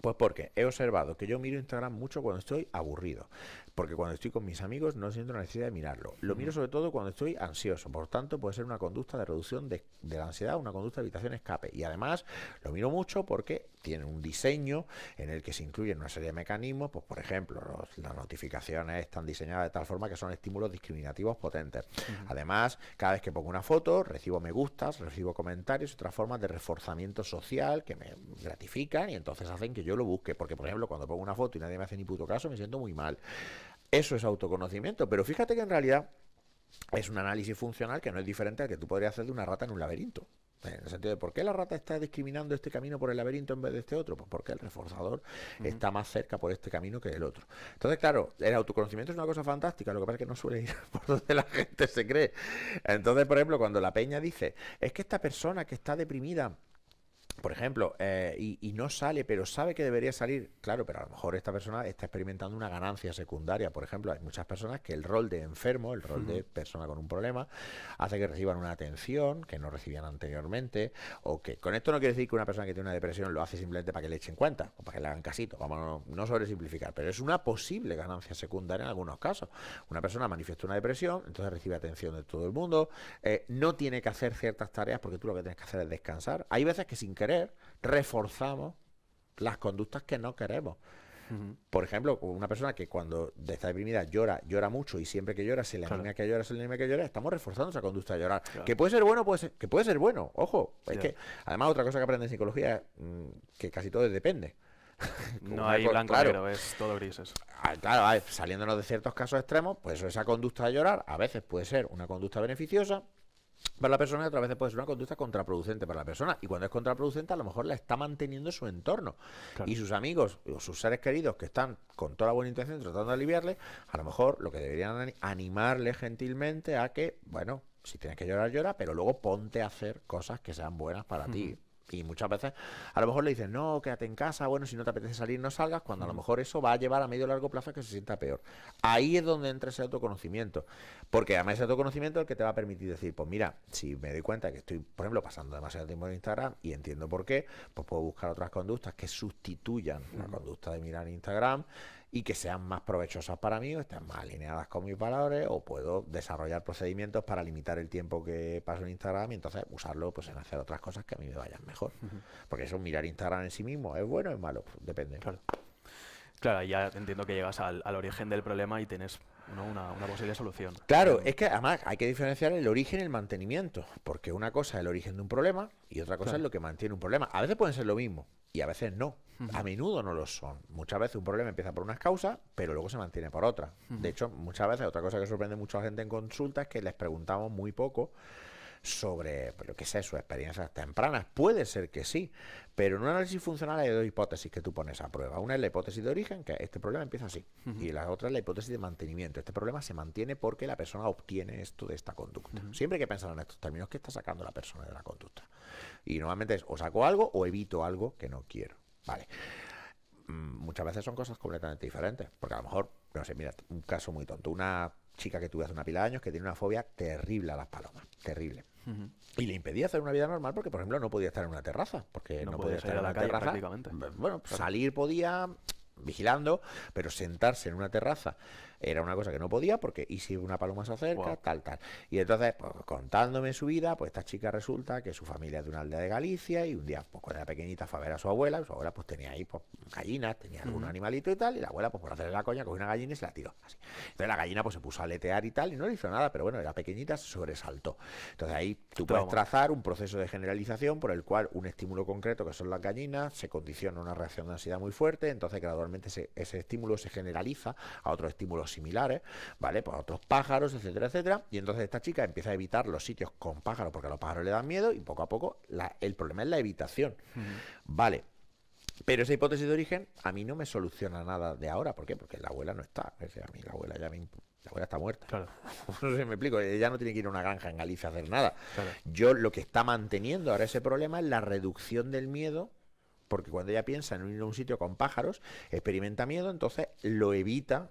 Pues porque he observado que yo miro Instagram mucho cuando estoy aburrido, porque cuando estoy con mis amigos no siento la necesidad de mirarlo. Lo miro sobre todo cuando estoy ansioso, por tanto puede ser una conducta de reducción de la ansiedad, una conducta de evitación escape. Y además lo miro mucho porque tiene un diseño en el que se incluyen una serie de mecanismos, pues por ejemplo, las notificaciones están diseñadas de tal forma que son estímulos discriminativos potentes. Además, cada vez que pongo una foto, recibo me gustas, recibo comentarios y otras formas de reforzamiento social que me gratifican y entonces hacen que yo lo busque, porque por ejemplo cuando pongo una foto y nadie me hace ni puto caso me siento muy mal. Eso es autoconocimiento, pero fíjate que en realidad es un análisis funcional que no es diferente al que tú podrías hacer de una rata en un laberinto. En el sentido de por qué la rata está discriminando este camino por el laberinto en vez de este otro, pues porque el reforzador está más cerca por este camino que el otro. Entonces, claro, el autoconocimiento es una cosa fantástica, lo que pasa es que no suele ir por donde la gente se cree. Entonces, por ejemplo, cuando la peña dice, es que esta persona que está deprimida, por ejemplo, y no sale, pero sabe que debería salir, claro, pero a lo mejor esta persona está experimentando una ganancia secundaria. Por ejemplo, hay muchas personas que el rol de enfermo, el rol de persona con un problema, hace que reciban una atención que no recibían anteriormente, o que con esto no quiere decir que una persona que tiene una depresión lo hace simplemente para que le echen cuenta, o para que le hagan casito, vamos, no sobresimplificar, pero es una posible ganancia secundaria en algunos casos. Una persona manifiesta una depresión, entonces recibe atención de todo el mundo, no tiene que hacer ciertas tareas porque tú lo que tienes que hacer es descansar. Hay veces que sin querer reforzamos las conductas que no queremos. Por ejemplo, una persona que cuando está deprimida llora mucho y siempre que llora se le anima que llora, estamos reforzando esa conducta de llorar. Que puede ser bueno, que puede ser bueno, ojo. Es que además otra cosa que aprende en psicología es que casi todo depende. No hay blanco negro, es todo grises. Claro, saliéndonos de ciertos casos extremos, pues esa conducta de llorar a veces puede ser una conducta beneficiosa para la persona y otras veces puede ser una conducta contraproducente para la persona. Y cuando es contraproducente, a lo mejor la está manteniendo su entorno. Claro. Y sus amigos o sus seres queridos que están con toda la buena intención tratando de aliviarle, a lo mejor lo que deberían animarle gentilmente a que, bueno, si tienes que llorar, llora, pero luego ponte a hacer cosas que sean buenas para ti. Y muchas veces a lo mejor le dicen, no, quédate en casa, bueno, si no te apetece salir, no salgas, cuando a lo mejor eso va a llevar a medio o largo plazo a que se sienta peor. Ahí es donde entra ese autoconocimiento, porque además ese autoconocimiento es el que te va a permitir decir, pues mira, si me doy cuenta que estoy, por ejemplo, pasando demasiado tiempo en Instagram y entiendo por qué, pues puedo buscar otras conductas que sustituyan la conducta de mirar Instagram y que sean más provechosas para mí o estén más alineadas con mis valores, o puedo desarrollar procedimientos para limitar el tiempo que paso en Instagram y entonces usarlo pues en hacer otras cosas que a mí me vayan mejor. Porque eso, mirar Instagram en sí mismo, ¿es bueno o es malo? Pues depende. Claro, ya entiendo que llegas al origen del problema y tienes, ¿no?, una posible solución. Claro, es que además hay que diferenciar el origen y el mantenimiento, porque una cosa es el origen de un problema y otra cosa es lo que mantiene un problema. A veces pueden ser lo mismo y a veces no. A menudo no lo son. Muchas veces un problema empieza por unas causas, pero luego se mantiene por otras. De hecho, muchas veces otra cosa que sorprende mucho a la gente en consulta es que les preguntamos muy poco sobre, pero qué sé, sus experiencias tempranas. Puede ser que sí, pero en un análisis funcional hay dos hipótesis que tú pones a prueba. Una es la hipótesis de origen, que este problema empieza así, y la otra es la hipótesis de mantenimiento. Este problema se mantiene porque la persona obtiene esto de esta conducta. Siempre hay que pensar en estos términos, ¿qué está sacando la persona de la conducta? Y normalmente es o saco algo o evito algo que no quiero. Vale. Muchas veces son cosas completamente diferentes, porque a lo mejor, no sé, mira, un caso muy tonto, una chica que tuve hace una pila de años que tiene una fobia terrible a las palomas, terrible. Y le impedía hacer una vida normal porque, por ejemplo, no podía estar en una terraza, porque no podía estar en una terraza. Prácticamente. Bueno, salir podía vigilando, pero sentarse en una terraza era una cosa que no podía porque y si una paloma se acerca, tal. Y entonces, pues, contándome su vida, pues esta chica resulta que su familia es de una aldea de Galicia y un día, pues cuando era pequeñita, fue a ver a su abuela, y su abuela pues tenía ahí pues gallinas, tenía algún animalito y tal, y la abuela pues por hacerle la coña cogió una gallina y se la tiró, así. Entonces la gallina pues se puso a aletear y tal, y no le hizo nada, pero bueno, era pequeñita, se sobresaltó. Entonces ahí tú puedes trazar un proceso de generalización por el cual un estímulo concreto, que son las gallinas, se condiciona a una reacción de ansiedad muy fuerte, entonces gradualmente ese estímulo se generaliza a otros estímulos similares, ¿vale? Pues a otros pájaros, etcétera, etcétera. Y entonces esta chica empieza a evitar los sitios con pájaros porque a los pájaros le dan miedo y poco a poco el problema es la evitación. Vale. Pero esa hipótesis de origen a mí no me soluciona nada de ahora. ¿Por qué? Porque la abuela no está. O sea, a mí la abuela la abuela está muerta. Claro. No sé si me explico. Ella no tiene que ir a una granja en Galicia a hacer nada. Claro. Yo lo que está manteniendo ahora ese problema es la reducción del miedo, porque cuando ella piensa en ir a un sitio con pájaros, experimenta miedo, entonces lo evita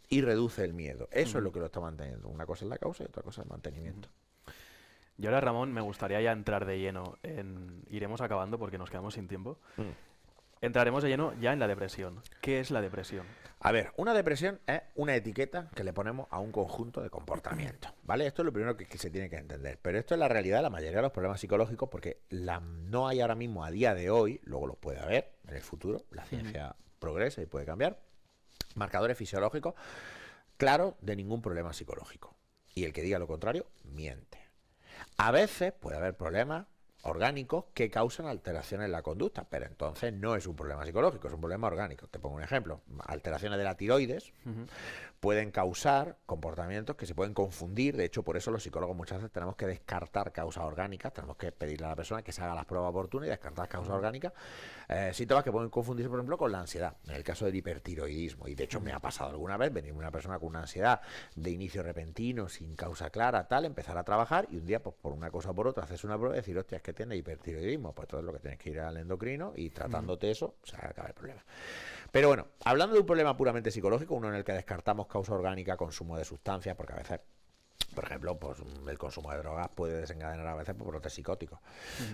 y reduce el miedo. Eso es lo que lo está manteniendo. Una cosa es la causa y otra cosa es el mantenimiento. Y ahora, Ramón, me gustaría ya entrar de lleno iremos acabando porque nos quedamos sin tiempo. Entraremos de lleno ya en la depresión. ¿Qué es la depresión? A ver, una depresión es una etiqueta que le ponemos a un conjunto de comportamientos, ¿vale? Esto es lo primero que se tiene que entender. Pero esto es la realidad de la mayoría de los problemas psicológicos porque no hay ahora mismo, a día de hoy, luego los puede haber en el futuro, la ciencia progresa y puede cambiar, marcadores fisiológicos claros de ningún problema psicológico. Y el que diga lo contrario, miente. A veces puede haber problemas orgánicos que causan alteraciones en la conducta, pero entonces no es un problema psicológico, es un problema orgánico. Te pongo un ejemplo. Alteraciones de la tiroides pueden causar comportamientos que se pueden confundir. De hecho, por eso los psicólogos muchas veces tenemos que descartar causas orgánicas, tenemos que pedirle a la persona que se haga las pruebas oportunas y descartar causas orgánicas. Síntomas que pueden confundirse, por ejemplo, con la ansiedad, en el caso del hipertiroidismo. Y de hecho me ha pasado alguna vez venir una persona con una ansiedad de inicio repentino, sin causa clara, tal, empezar a trabajar y un día, pues por una cosa o por otra, haces una prueba y decir, hostia, es que tiene hipertiroidismo. Pues todo es lo que tienes que ir al endocrino y tratándote eso, se acaba el problema. Pero bueno, hablando de un problema puramente psicológico, uno en el que descartamos causa orgánica, consumo de sustancias, porque a veces, por ejemplo, pues el consumo de drogas puede desencadenar a veces por brotes psicóticos.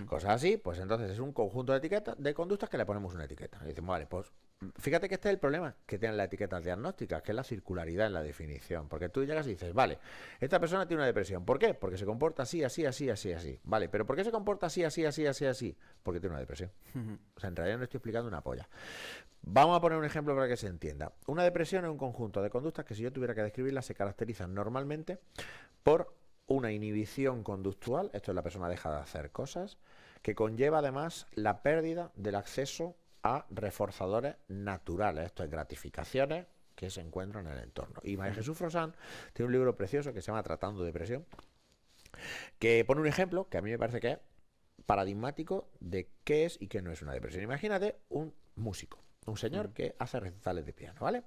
Cosas así, pues entonces es un conjunto de etiquetas, de conductas que le ponemos una etiqueta. Y decimos, vale, pues fíjate que este es el problema que tienen las etiquetas diagnósticas, que es la circularidad en la definición. Porque tú llegas y dices, vale, esta persona tiene una depresión. ¿Por qué? Porque se comporta así, así, así, así, así. Vale, pero ¿por qué se comporta así, así, así, así, así? Porque tiene una depresión. O sea, en realidad no estoy explicando una polla. Vamos a poner un ejemplo para que se entienda. Una depresión es un conjunto de conductas que, si yo tuviera que describirlas, se caracterizan normalmente por una inhibición conductual, esto es, la persona deja de hacer cosas, que conlleva además la pérdida del acceso a reforzadores naturales, esto es, gratificaciones que se encuentran en el entorno. Y María Jesús Frosán tiene un libro precioso que se llama Tratando depresión, que pone un ejemplo que a mí me parece que es paradigmático de qué es y qué no es una depresión. Imagínate un músico, un señor que hace recitales de piano, ¿vale?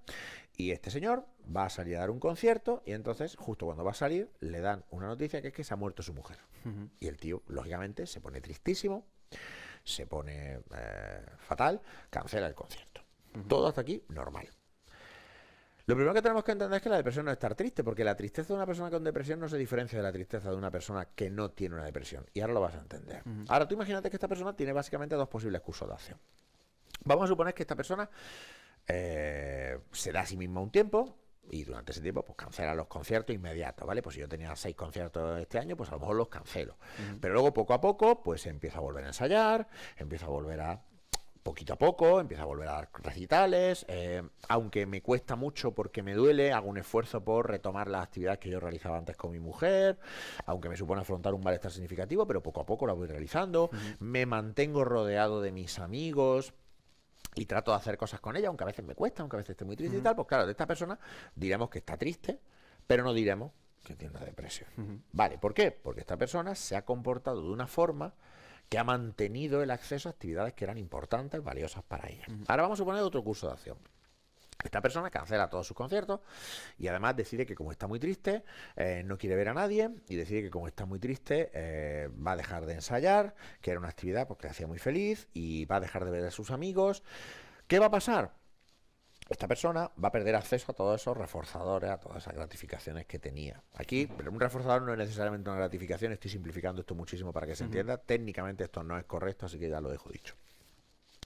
Y este señor va a salir a dar un concierto y entonces, justo cuando va a salir, le dan una noticia que es que se ha muerto su mujer. Y el tío, lógicamente, se pone tristísimo, se pone fatal, cancela el concierto. Todo hasta aquí, normal. Lo primero que tenemos que entender es que la depresión no es estar triste, porque la tristeza de una persona con depresión no se diferencia de la tristeza de una persona que no tiene una depresión. Y ahora lo vas a entender. Ahora tú imagínate que esta persona tiene básicamente dos posibles cursos de acción. Vamos a suponer que esta persona se da a sí misma un tiempo y durante ese tiempo pues cancela los conciertos inmediatos, ¿vale? Pues si yo tenía 6 conciertos este año, pues a lo mejor los cancelo. Pero luego poco a poco pues empieza a volver a ensayar, empieza a volver a poquito a poco, empieza a volver a dar recitales, aunque me cuesta mucho porque me duele, hago un esfuerzo por retomar las actividades que yo realizaba antes con mi mujer, aunque me supone afrontar un malestar significativo, pero poco a poco la voy realizando, me mantengo rodeado de mis amigos y trato de hacer cosas con ella, aunque a veces me cuesta, aunque a veces esté muy triste y tal. Pues claro, de esta persona diremos que está triste, pero no diremos que tiene una depresión. Vale, ¿por qué? Porque esta persona se ha comportado de una forma que ha mantenido el acceso a actividades que eran importantes, valiosas para ella. Ahora vamos a suponer otro curso de acción. Esta persona cancela todos sus conciertos y además decide que, como está muy triste, no quiere ver a nadie, y decide que, como está muy triste, va a dejar de ensayar, que era una actividad porque le hacía muy feliz, y va a dejar de ver a sus amigos. ¿Qué va a pasar? Esta persona va a perder acceso a todos esos reforzadores, a todas esas gratificaciones que tenía. Aquí, pero un reforzador no es necesariamente una gratificación, estoy simplificando esto muchísimo para que se entienda. Técnicamente esto no es correcto, así que ya lo dejo dicho.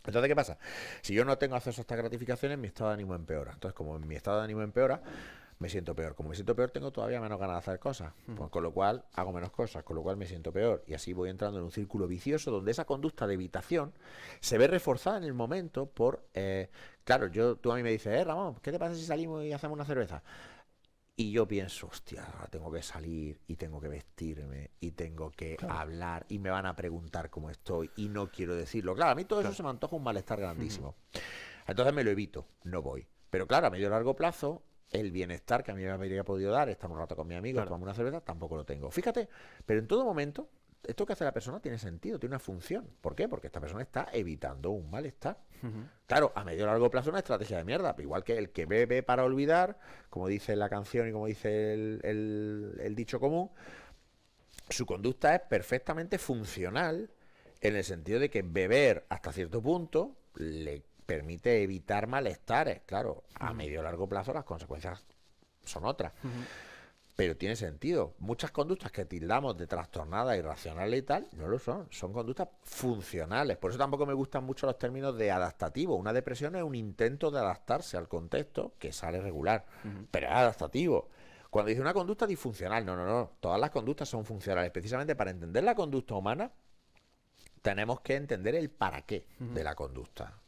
Entonces, ¿qué pasa? Si yo no tengo acceso a estas gratificaciones, mi estado de ánimo empeora. Entonces, como mi estado de ánimo empeora, me siento peor. Como me siento peor, tengo todavía menos ganas de hacer cosas. Pues, con lo cual, hago menos cosas, con lo cual me siento peor. Y así voy entrando en un círculo vicioso donde esa conducta de evitación se ve reforzada en el momento por... claro, tú a mí me dices, Ramón, ¿qué te pasa si salimos y hacemos una cerveza? Y yo pienso, hostia, ahora tengo que salir y tengo que vestirme y tengo que hablar y me van a preguntar cómo estoy y no quiero decirlo. Claro, a mí todo eso se me antoja un malestar grandísimo. Entonces me lo evito, no voy. Pero claro, a medio y largo plazo, el bienestar que a mí me habría podido dar, estar un rato con mi amigo, tomar una cerveza, tampoco lo tengo. Fíjate, pero en todo momento, esto que hace la persona tiene sentido, tiene una función. ¿Por qué? Porque esta persona está evitando un malestar. Claro, a medio y largo plazo, una estrategia de mierda. Igual que el que bebe para olvidar, como dice la canción y como dice el dicho común, su conducta es perfectamente funcional en el sentido de que beber hasta cierto punto le permite evitar malestares. Claro, a medio y largo plazo las consecuencias son otras. pero tiene sentido. Muchas conductas que tildamos de trastornadas, irracionales y tal, no lo son. Son conductas funcionales. Por eso tampoco me gustan mucho los términos de adaptativo. Una depresión es un intento de adaptarse al contexto que sale regular, pero es adaptativo. Cuando dice una conducta disfuncional, no. Todas las conductas son funcionales. Precisamente para entender la conducta humana, tenemos que entender el para qué de la conducta.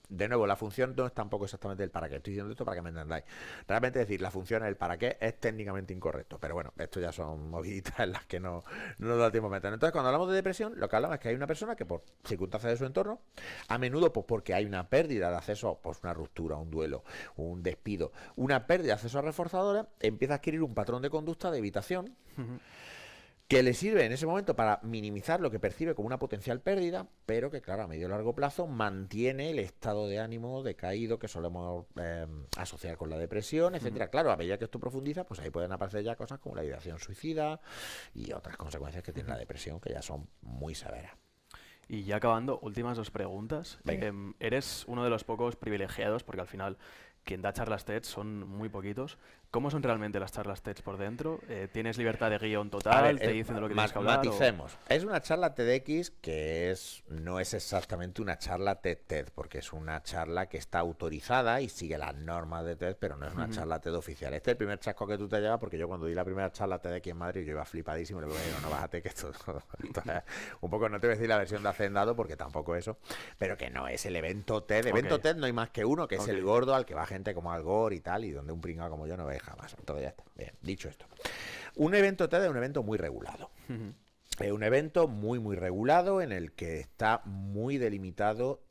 De nuevo, la función no es tampoco exactamente el para qué. Estoy diciendo esto para que me entendáis. Realmente decir la función es el para qué es técnicamente incorrecto. Pero bueno, esto ya son moviditas en las que no nos da tiempo a meter. Entonces, cuando hablamos de depresión, lo que hablamos es que hay una persona que por circunstancias de su entorno, a menudo pues porque hay una pérdida de acceso, pues una ruptura, un duelo, un despido, una pérdida de acceso a reforzadores, empieza a adquirir un patrón de conducta de evitación que le sirve en ese momento para minimizar lo que percibe como una potencial pérdida, pero que, claro, a medio y largo plazo mantiene el estado de ánimo decaído que solemos asociar con la depresión, etcétera. Claro, a medida que esto profundiza, pues ahí pueden aparecer ya cosas como la ideación suicida y otras consecuencias que tiene la depresión, que ya son muy severas. Y ya acabando, últimas 2 preguntas. Eres uno de los pocos privilegiados, porque al final quien da charlas TED son muy poquitos. ¿Cómo son realmente las charlas TED por dentro? ¿Tienes libertad de guión total? ¿Te dicen de lo que tienes que hablar? Maticemos. Es una charla TEDx que no es exactamente una charla TED, porque es una charla que está autorizada y sigue las normas de TED, pero no es una charla TED oficial. Este es el primer chasco que tú te llevas, porque yo cuando di la primera charla TED aquí en Madrid, yo iba flipadísimo, le digo, no, bájate, que esto es un poco, no te voy a decir la versión de Hacendado, porque tampoco eso, pero que no es el evento TED. Evento TED no hay más que uno, que es el gordo, al que va gente como Al Gore y tal, y donde un pringao como yo no ve jamás. Entonces ya está. Bien, dicho esto. Un evento TED es un evento muy regulado. Es un evento muy regulado en el que está muy delimitado.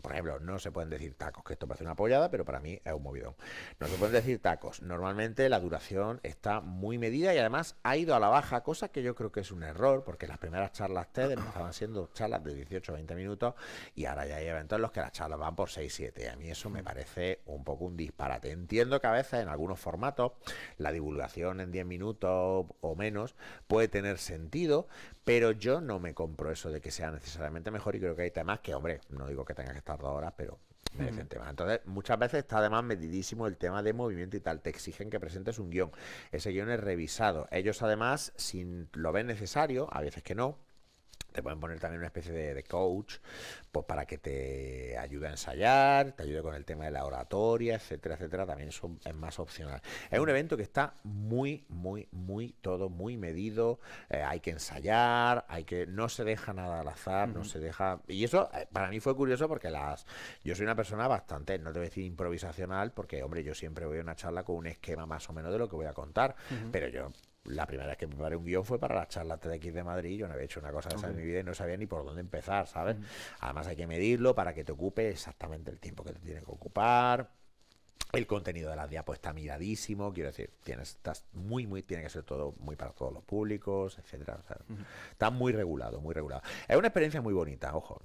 Por ejemplo, no se pueden decir tacos, que esto parece una pollada, pero para mí es un movidón. No se pueden decir tacos. Normalmente la duración está muy medida y además ha ido a la baja, cosa que yo creo que es un error, porque las primeras charlas TED empezaban siendo charlas de 18 o 20 minutos y ahora ya hay eventos en los que las charlas van por 6-7. A mí eso me parece un poco un disparate. Entiendo que a veces en algunos formatos la divulgación en 10 minutos o menos puede tener sentido, pero yo no me compro eso de que sea necesariamente mejor y creo que hay temas que, hombre, no digo que tenga que estar 2 horas, pero merecen temas. Entonces, muchas veces está además medidísimo el tema de movimiento y tal. Te exigen que presentes un guión. Ese guión es revisado. Ellos además, si lo ven necesario, a veces que no, te pueden poner también una especie de coach, pues para que te ayude a ensayar, te ayude con el tema de la oratoria, etcétera, etcétera. También eso es más opcional. Es un evento que está muy todo muy medido. Hay que ensayar, no se deja nada al azar, no se deja. Y eso para mí fue curioso porque yo soy una persona bastante, no te voy a decir improvisacional, porque hombre, yo siempre voy a una charla con un esquema más o menos de lo que voy a contar, pero yo la primera vez que preparé un guión fue para la charla TEDx de Madrid. Yo no había hecho una cosa de esa en mi vida y no sabía ni por dónde empezar, ¿sabes? Además hay que medirlo para que te ocupe exactamente el tiempo que te tiene que ocupar. El contenido de las diapos está miradísimo, quiero decir, tiene que ser todo muy para todos los públicos, etcétera. O sea, está muy regulado, muy regulado. Es una experiencia muy bonita, ojo.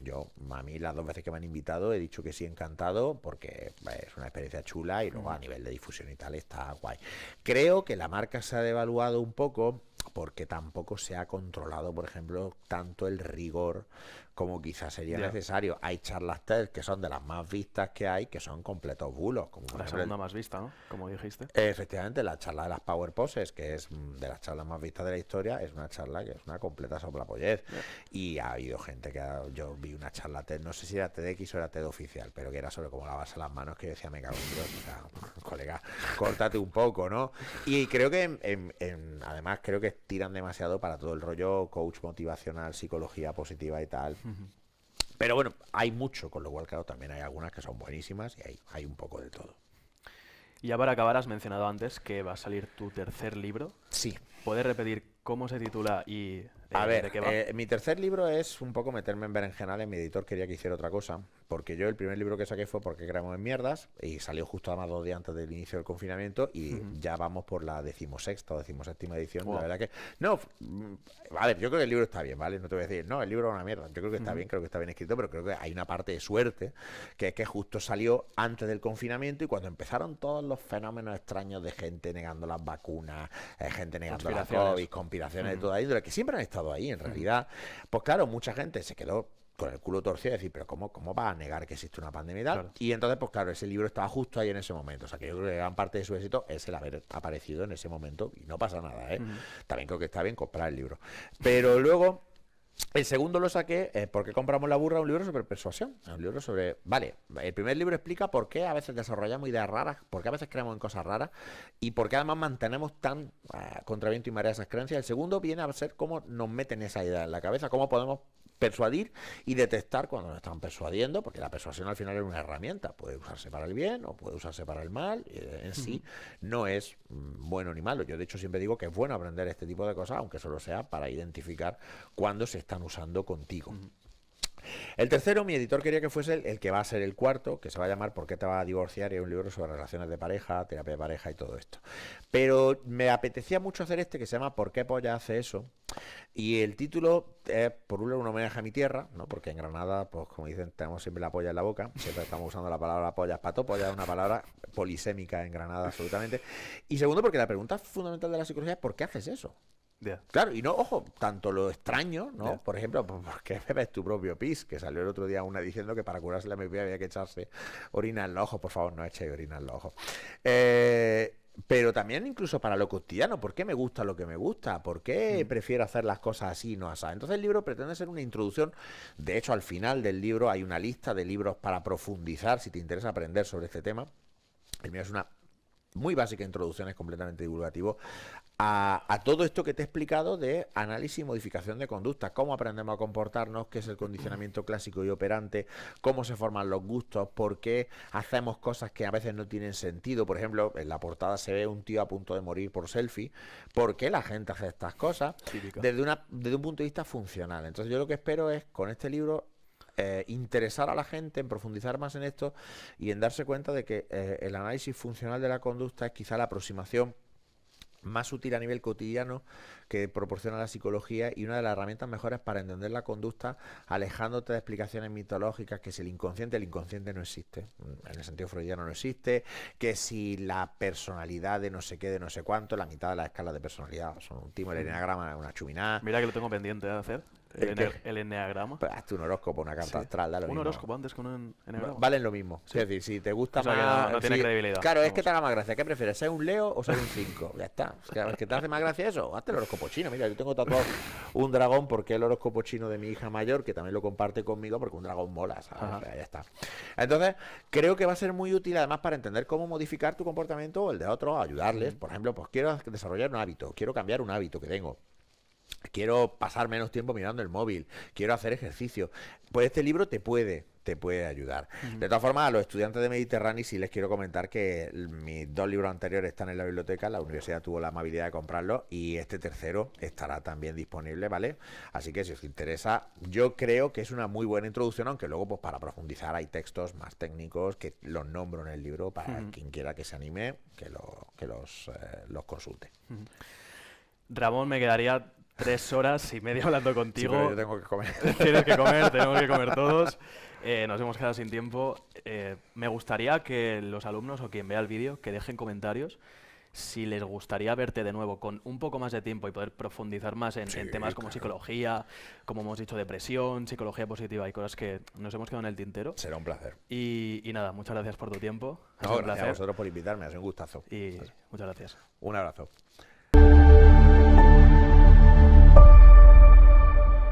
A mí las 2 veces que me han invitado he dicho que sí, encantado, porque es una experiencia chula y luego a nivel de difusión y tal está guay. Creo que la marca se ha devaluado un poco porque tampoco se ha controlado, por ejemplo, tanto el rigor como quizás sería necesario. Hay charlas TED que son de las más vistas que hay, que son completos bulos. Como la segunda más vista, ¿no? Como dijiste. Efectivamente, la charla de las Power Poses, que es de las charlas más vistas de la historia, es una charla que es una completa soplapollez. Y ha habido gente yo vi una charla TED, no sé si era TEDx o era TED oficial, pero que era sobre cómo lavarse las manos, que decía, me cago en Dios, o sea, colega, córtate un poco, ¿no? Y creo que, además, creo que tiran demasiado para todo el rollo coach motivacional, psicología positiva y tal. Pero bueno, hay mucho, con lo cual, claro, también hay algunas que son buenísimas y hay un poco de todo. Y ya para acabar, has mencionado antes que va a salir tu tercer libro. Sí. ¿Puedes repetir cómo se titula y de qué va? Mi tercer libro es un poco meterme en berenjenales. Mi editor quería que hiciera otra cosa, porque yo el primer libro que saqué fue Porque creamos en mierdas, y salió justo además 2 días antes del inicio del confinamiento, y ya vamos por la 16ª o 17ª edición. Wow. La verdad que no, a ver, yo creo que el libro está bien, ¿vale? No te voy a decir, no, el libro es una mierda. Yo creo que está bien, creo que está bien escrito, pero creo que hay una parte de suerte, que es que justo salió antes del confinamiento y cuando empezaron todos los fenómenos extraños de gente negando las vacunas, gente negando la COVID, conspiraciones de toda índole, que siempre han estado ahí en realidad. Pues claro, mucha gente se quedó con el culo torcido y decir, pero ¿cómo vas a negar que existe una pandemia y tal? Claro. Y entonces, pues claro, ese libro estaba justo ahí en ese momento. O sea, que yo creo que gran parte de su éxito es el haber aparecido en ese momento y no pasa nada, ¿eh? También creo que está bien comprar el libro. Pero luego, el segundo lo saqué, ¿por qué compramos la burra? Un libro sobre persuasión. Un libro sobre... Vale, el primer libro explica por qué a veces desarrollamos ideas raras, por qué a veces creemos en cosas raras y por qué además mantenemos tan contra viento y marea esas creencias. El segundo viene a ser cómo nos meten esa idea en la cabeza, cómo podemos persuadir y detectar cuando nos están persuadiendo, porque la persuasión al final es una herramienta, puede usarse para el bien o puede usarse para el mal, en sí no es bueno ni malo. Yo de hecho siempre digo que es bueno aprender este tipo de cosas, aunque solo sea para identificar cuándo se están usando contigo. El tercero, mi editor quería que fuese el que va a ser el cuarto, que se va a llamar ¿Por qué te vas a divorciar? Y es un libro sobre relaciones de pareja, terapia de pareja y todo esto. Pero me apetecía mucho hacer este que se llama ¿Por qué polla hace eso? Y el título es, por un lado, un homenaje a mi tierra, ¿no? Porque en Granada, pues como dicen, tenemos siempre la polla en la boca, siempre estamos usando la palabra polla, pato, polla es una palabra polisémica en Granada, absolutamente. Y segundo, porque la pregunta fundamental de la psicología es ¿por qué haces eso? Yeah. Claro, y no, ojo, tanto lo extraño, ¿no? Yeah. Por ejemplo, ¿por qué bebes tu propio pis? Que salió el otro día una diciendo que para curarse la miopía había que echarse orina en los ojos. Por favor, no echéis orina en los ojos. Pero también incluso para lo cotidiano, ¿por qué me gusta lo que me gusta? ¿Por qué prefiero hacer las cosas así y no así? Entonces el libro pretende ser una introducción. De hecho, al final del libro hay una lista de libros para profundizar si te interesa aprender sobre este tema. El mío es una muy básica introducción, es completamente divulgativo a todo esto que te he explicado de análisis y modificación de conducta, cómo aprendemos a comportarnos, qué es el condicionamiento clásico y operante, cómo se forman los gustos, por qué hacemos cosas que a veces no tienen sentido. Por ejemplo, en la portada se ve un tío a punto de morir por selfie. ¿Por qué la gente hace estas cosas? Desde un punto de vista funcional. Entonces yo lo que espero es, con este libro, interesar a la gente en profundizar más en esto y en darse cuenta de que el análisis funcional de la conducta es quizá la aproximación más útil a nivel cotidiano que proporciona la psicología y una de las herramientas mejores para entender la conducta, alejándote de explicaciones mitológicas, que si el inconsciente no existe, en el sentido freudiano no existe, que si la personalidad de no sé qué, de no sé cuánto, la mitad de la escala de personalidad son un timo, el enneagrama es una chuminada. Mira que lo tengo pendiente de hacer. El enneagrama. Pues hazte un horóscopo, una carta astral, da lo Un mismo. Horóscopo antes con un enneagrama. Valen lo mismo. Sí. Es decir, si te gusta O sea, que más... no tiene si- credibilidad. Claro, es Vamos. que te haga más gracia. ¿Qué prefieres, ser un Leo o ser un 5? Ya está. Es que te hace más gracia eso. Hazte el horóscopo chino. Mira, yo tengo tatuado un dragón porque el horóscopo chino de mi hija mayor, que también lo comparte conmigo, porque un dragón mola, ¿sabes? Ajá. O sea, ya está. Entonces, creo que va a ser muy útil además para entender cómo modificar tu comportamiento o el de otros, ayudarles. Por ejemplo, pues quiero desarrollar un hábito, quiero cambiar un hábito que tengo. Quiero pasar menos tiempo mirando el móvil, quiero hacer ejercicio. Pues este libro te puede ayudar. De todas formas, a los estudiantes de Mediterráneo sí les quiero comentar que mis 2 libros anteriores están en la biblioteca, la universidad tuvo la amabilidad de comprarlos y este tercero estará también disponible, ¿vale? Así que si os interesa, yo creo que es una muy buena introducción, aunque luego pues para profundizar hay textos más técnicos que los nombro en el libro para quien quiera que se anime, que los consulte. Ramón, me quedaría 3 horas y media hablando Sí, contigo. pero yo tengo que comer. Tienes que comer, tenemos que comer todos. Nos hemos quedado sin tiempo. Me gustaría que los alumnos o quien vea el vídeo que dejen comentarios si les gustaría verte de nuevo con un poco más de tiempo y poder profundizar más en temas como psicología, como hemos dicho, depresión, psicología positiva y cosas que nos hemos quedado en el tintero. Será un placer. Y nada, muchas gracias por tu tiempo. Ha No, sido un gracias a placer. vosotros por invitarme, ha sido un gustazo. Y muchas gracias. Un abrazo.